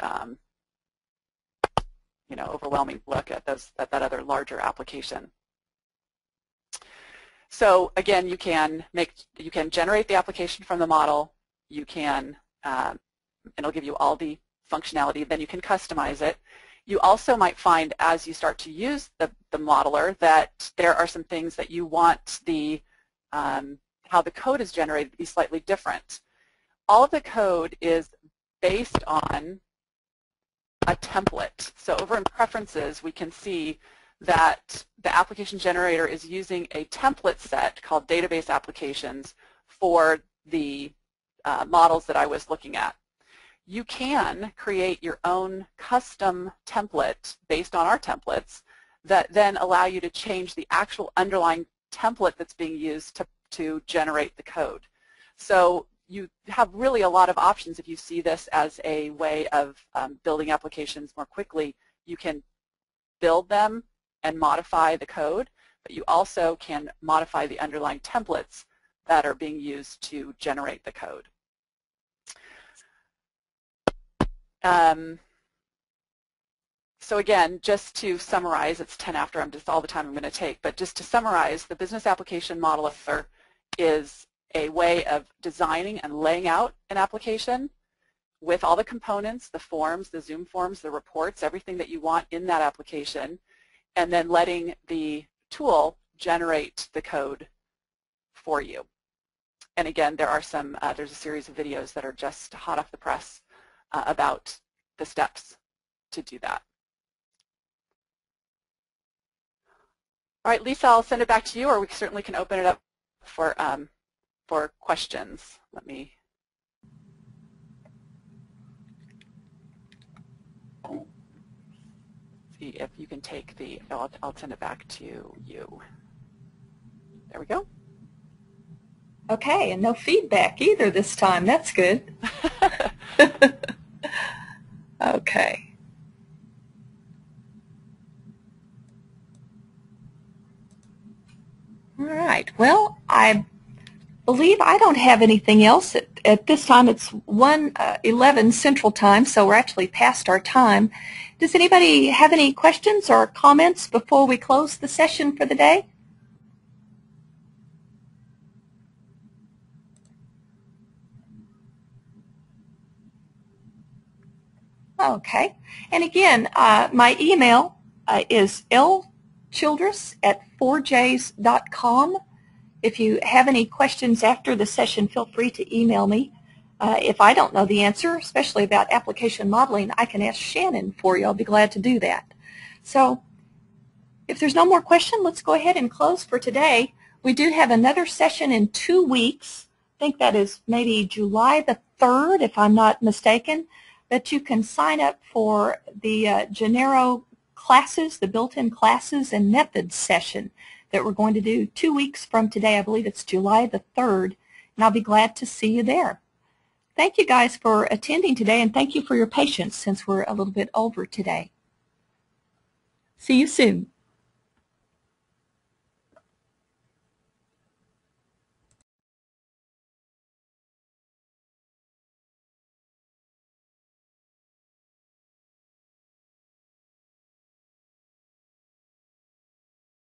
overwhelming look at that other larger application. So again, you can generate the application from the model. You can, and it'll give you all the functionality. Then you can customize it. You also might find, as you start to use the modeler, that there are some things that you want how the code is generated to be slightly different. All of the code is based on a template. So over in Preferences, we can see that the application generator is using a template set called Database Applications for the models that I was looking at. You can create your own custom template based on our templates that then allow you to change the actual underlying template that's being used to generate the code. So you have really a lot of options. If you see this as a way of building applications more quickly, you can build them and modify the code, but you also can modify the underlying templates that are being used to generate the code. So again, just to summarize, it's 10 after, I'm just all the time I'm going to take, but just to summarize, the Business Application Modeler is a way of designing and laying out an application with all the components, the forms, the Zoom forms, the reports, everything that you want in that application, and then letting the tool generate the code for you. And again, there are there's a series of videos that are just hot off the press about the steps to do that. All right, Lisa, I'll send it back to you, or we certainly can open it up for questions. Let me see if you can take I'll send it back to you. There we go. Okay, and no feedback either this time. That's good. Okay. All right. Well, I believe I don't have anything else. At this time, it's 1:11 Central Time, so we're actually past our time. Does anybody have any questions or comments before we close the session for the day? Okay. And again, my email is lchildress@4js.com. If you have any questions after the session, feel free to email me. If I don't know the answer, especially about application modeling, I can ask Shannon for you. I'll be glad to do that. So if there's no more question, let's go ahead and close for today. We do have another session in 2 weeks. I think that is maybe July the 3rd, if I'm not mistaken, that you can sign up for the Genero classes, the built-in classes and methods session that we're going to do 2 weeks from today. I believe it's July the 3rd, and I'll be glad to see you there. Thank you guys for attending today, and thank you for your patience since we're a little bit over today. See you soon.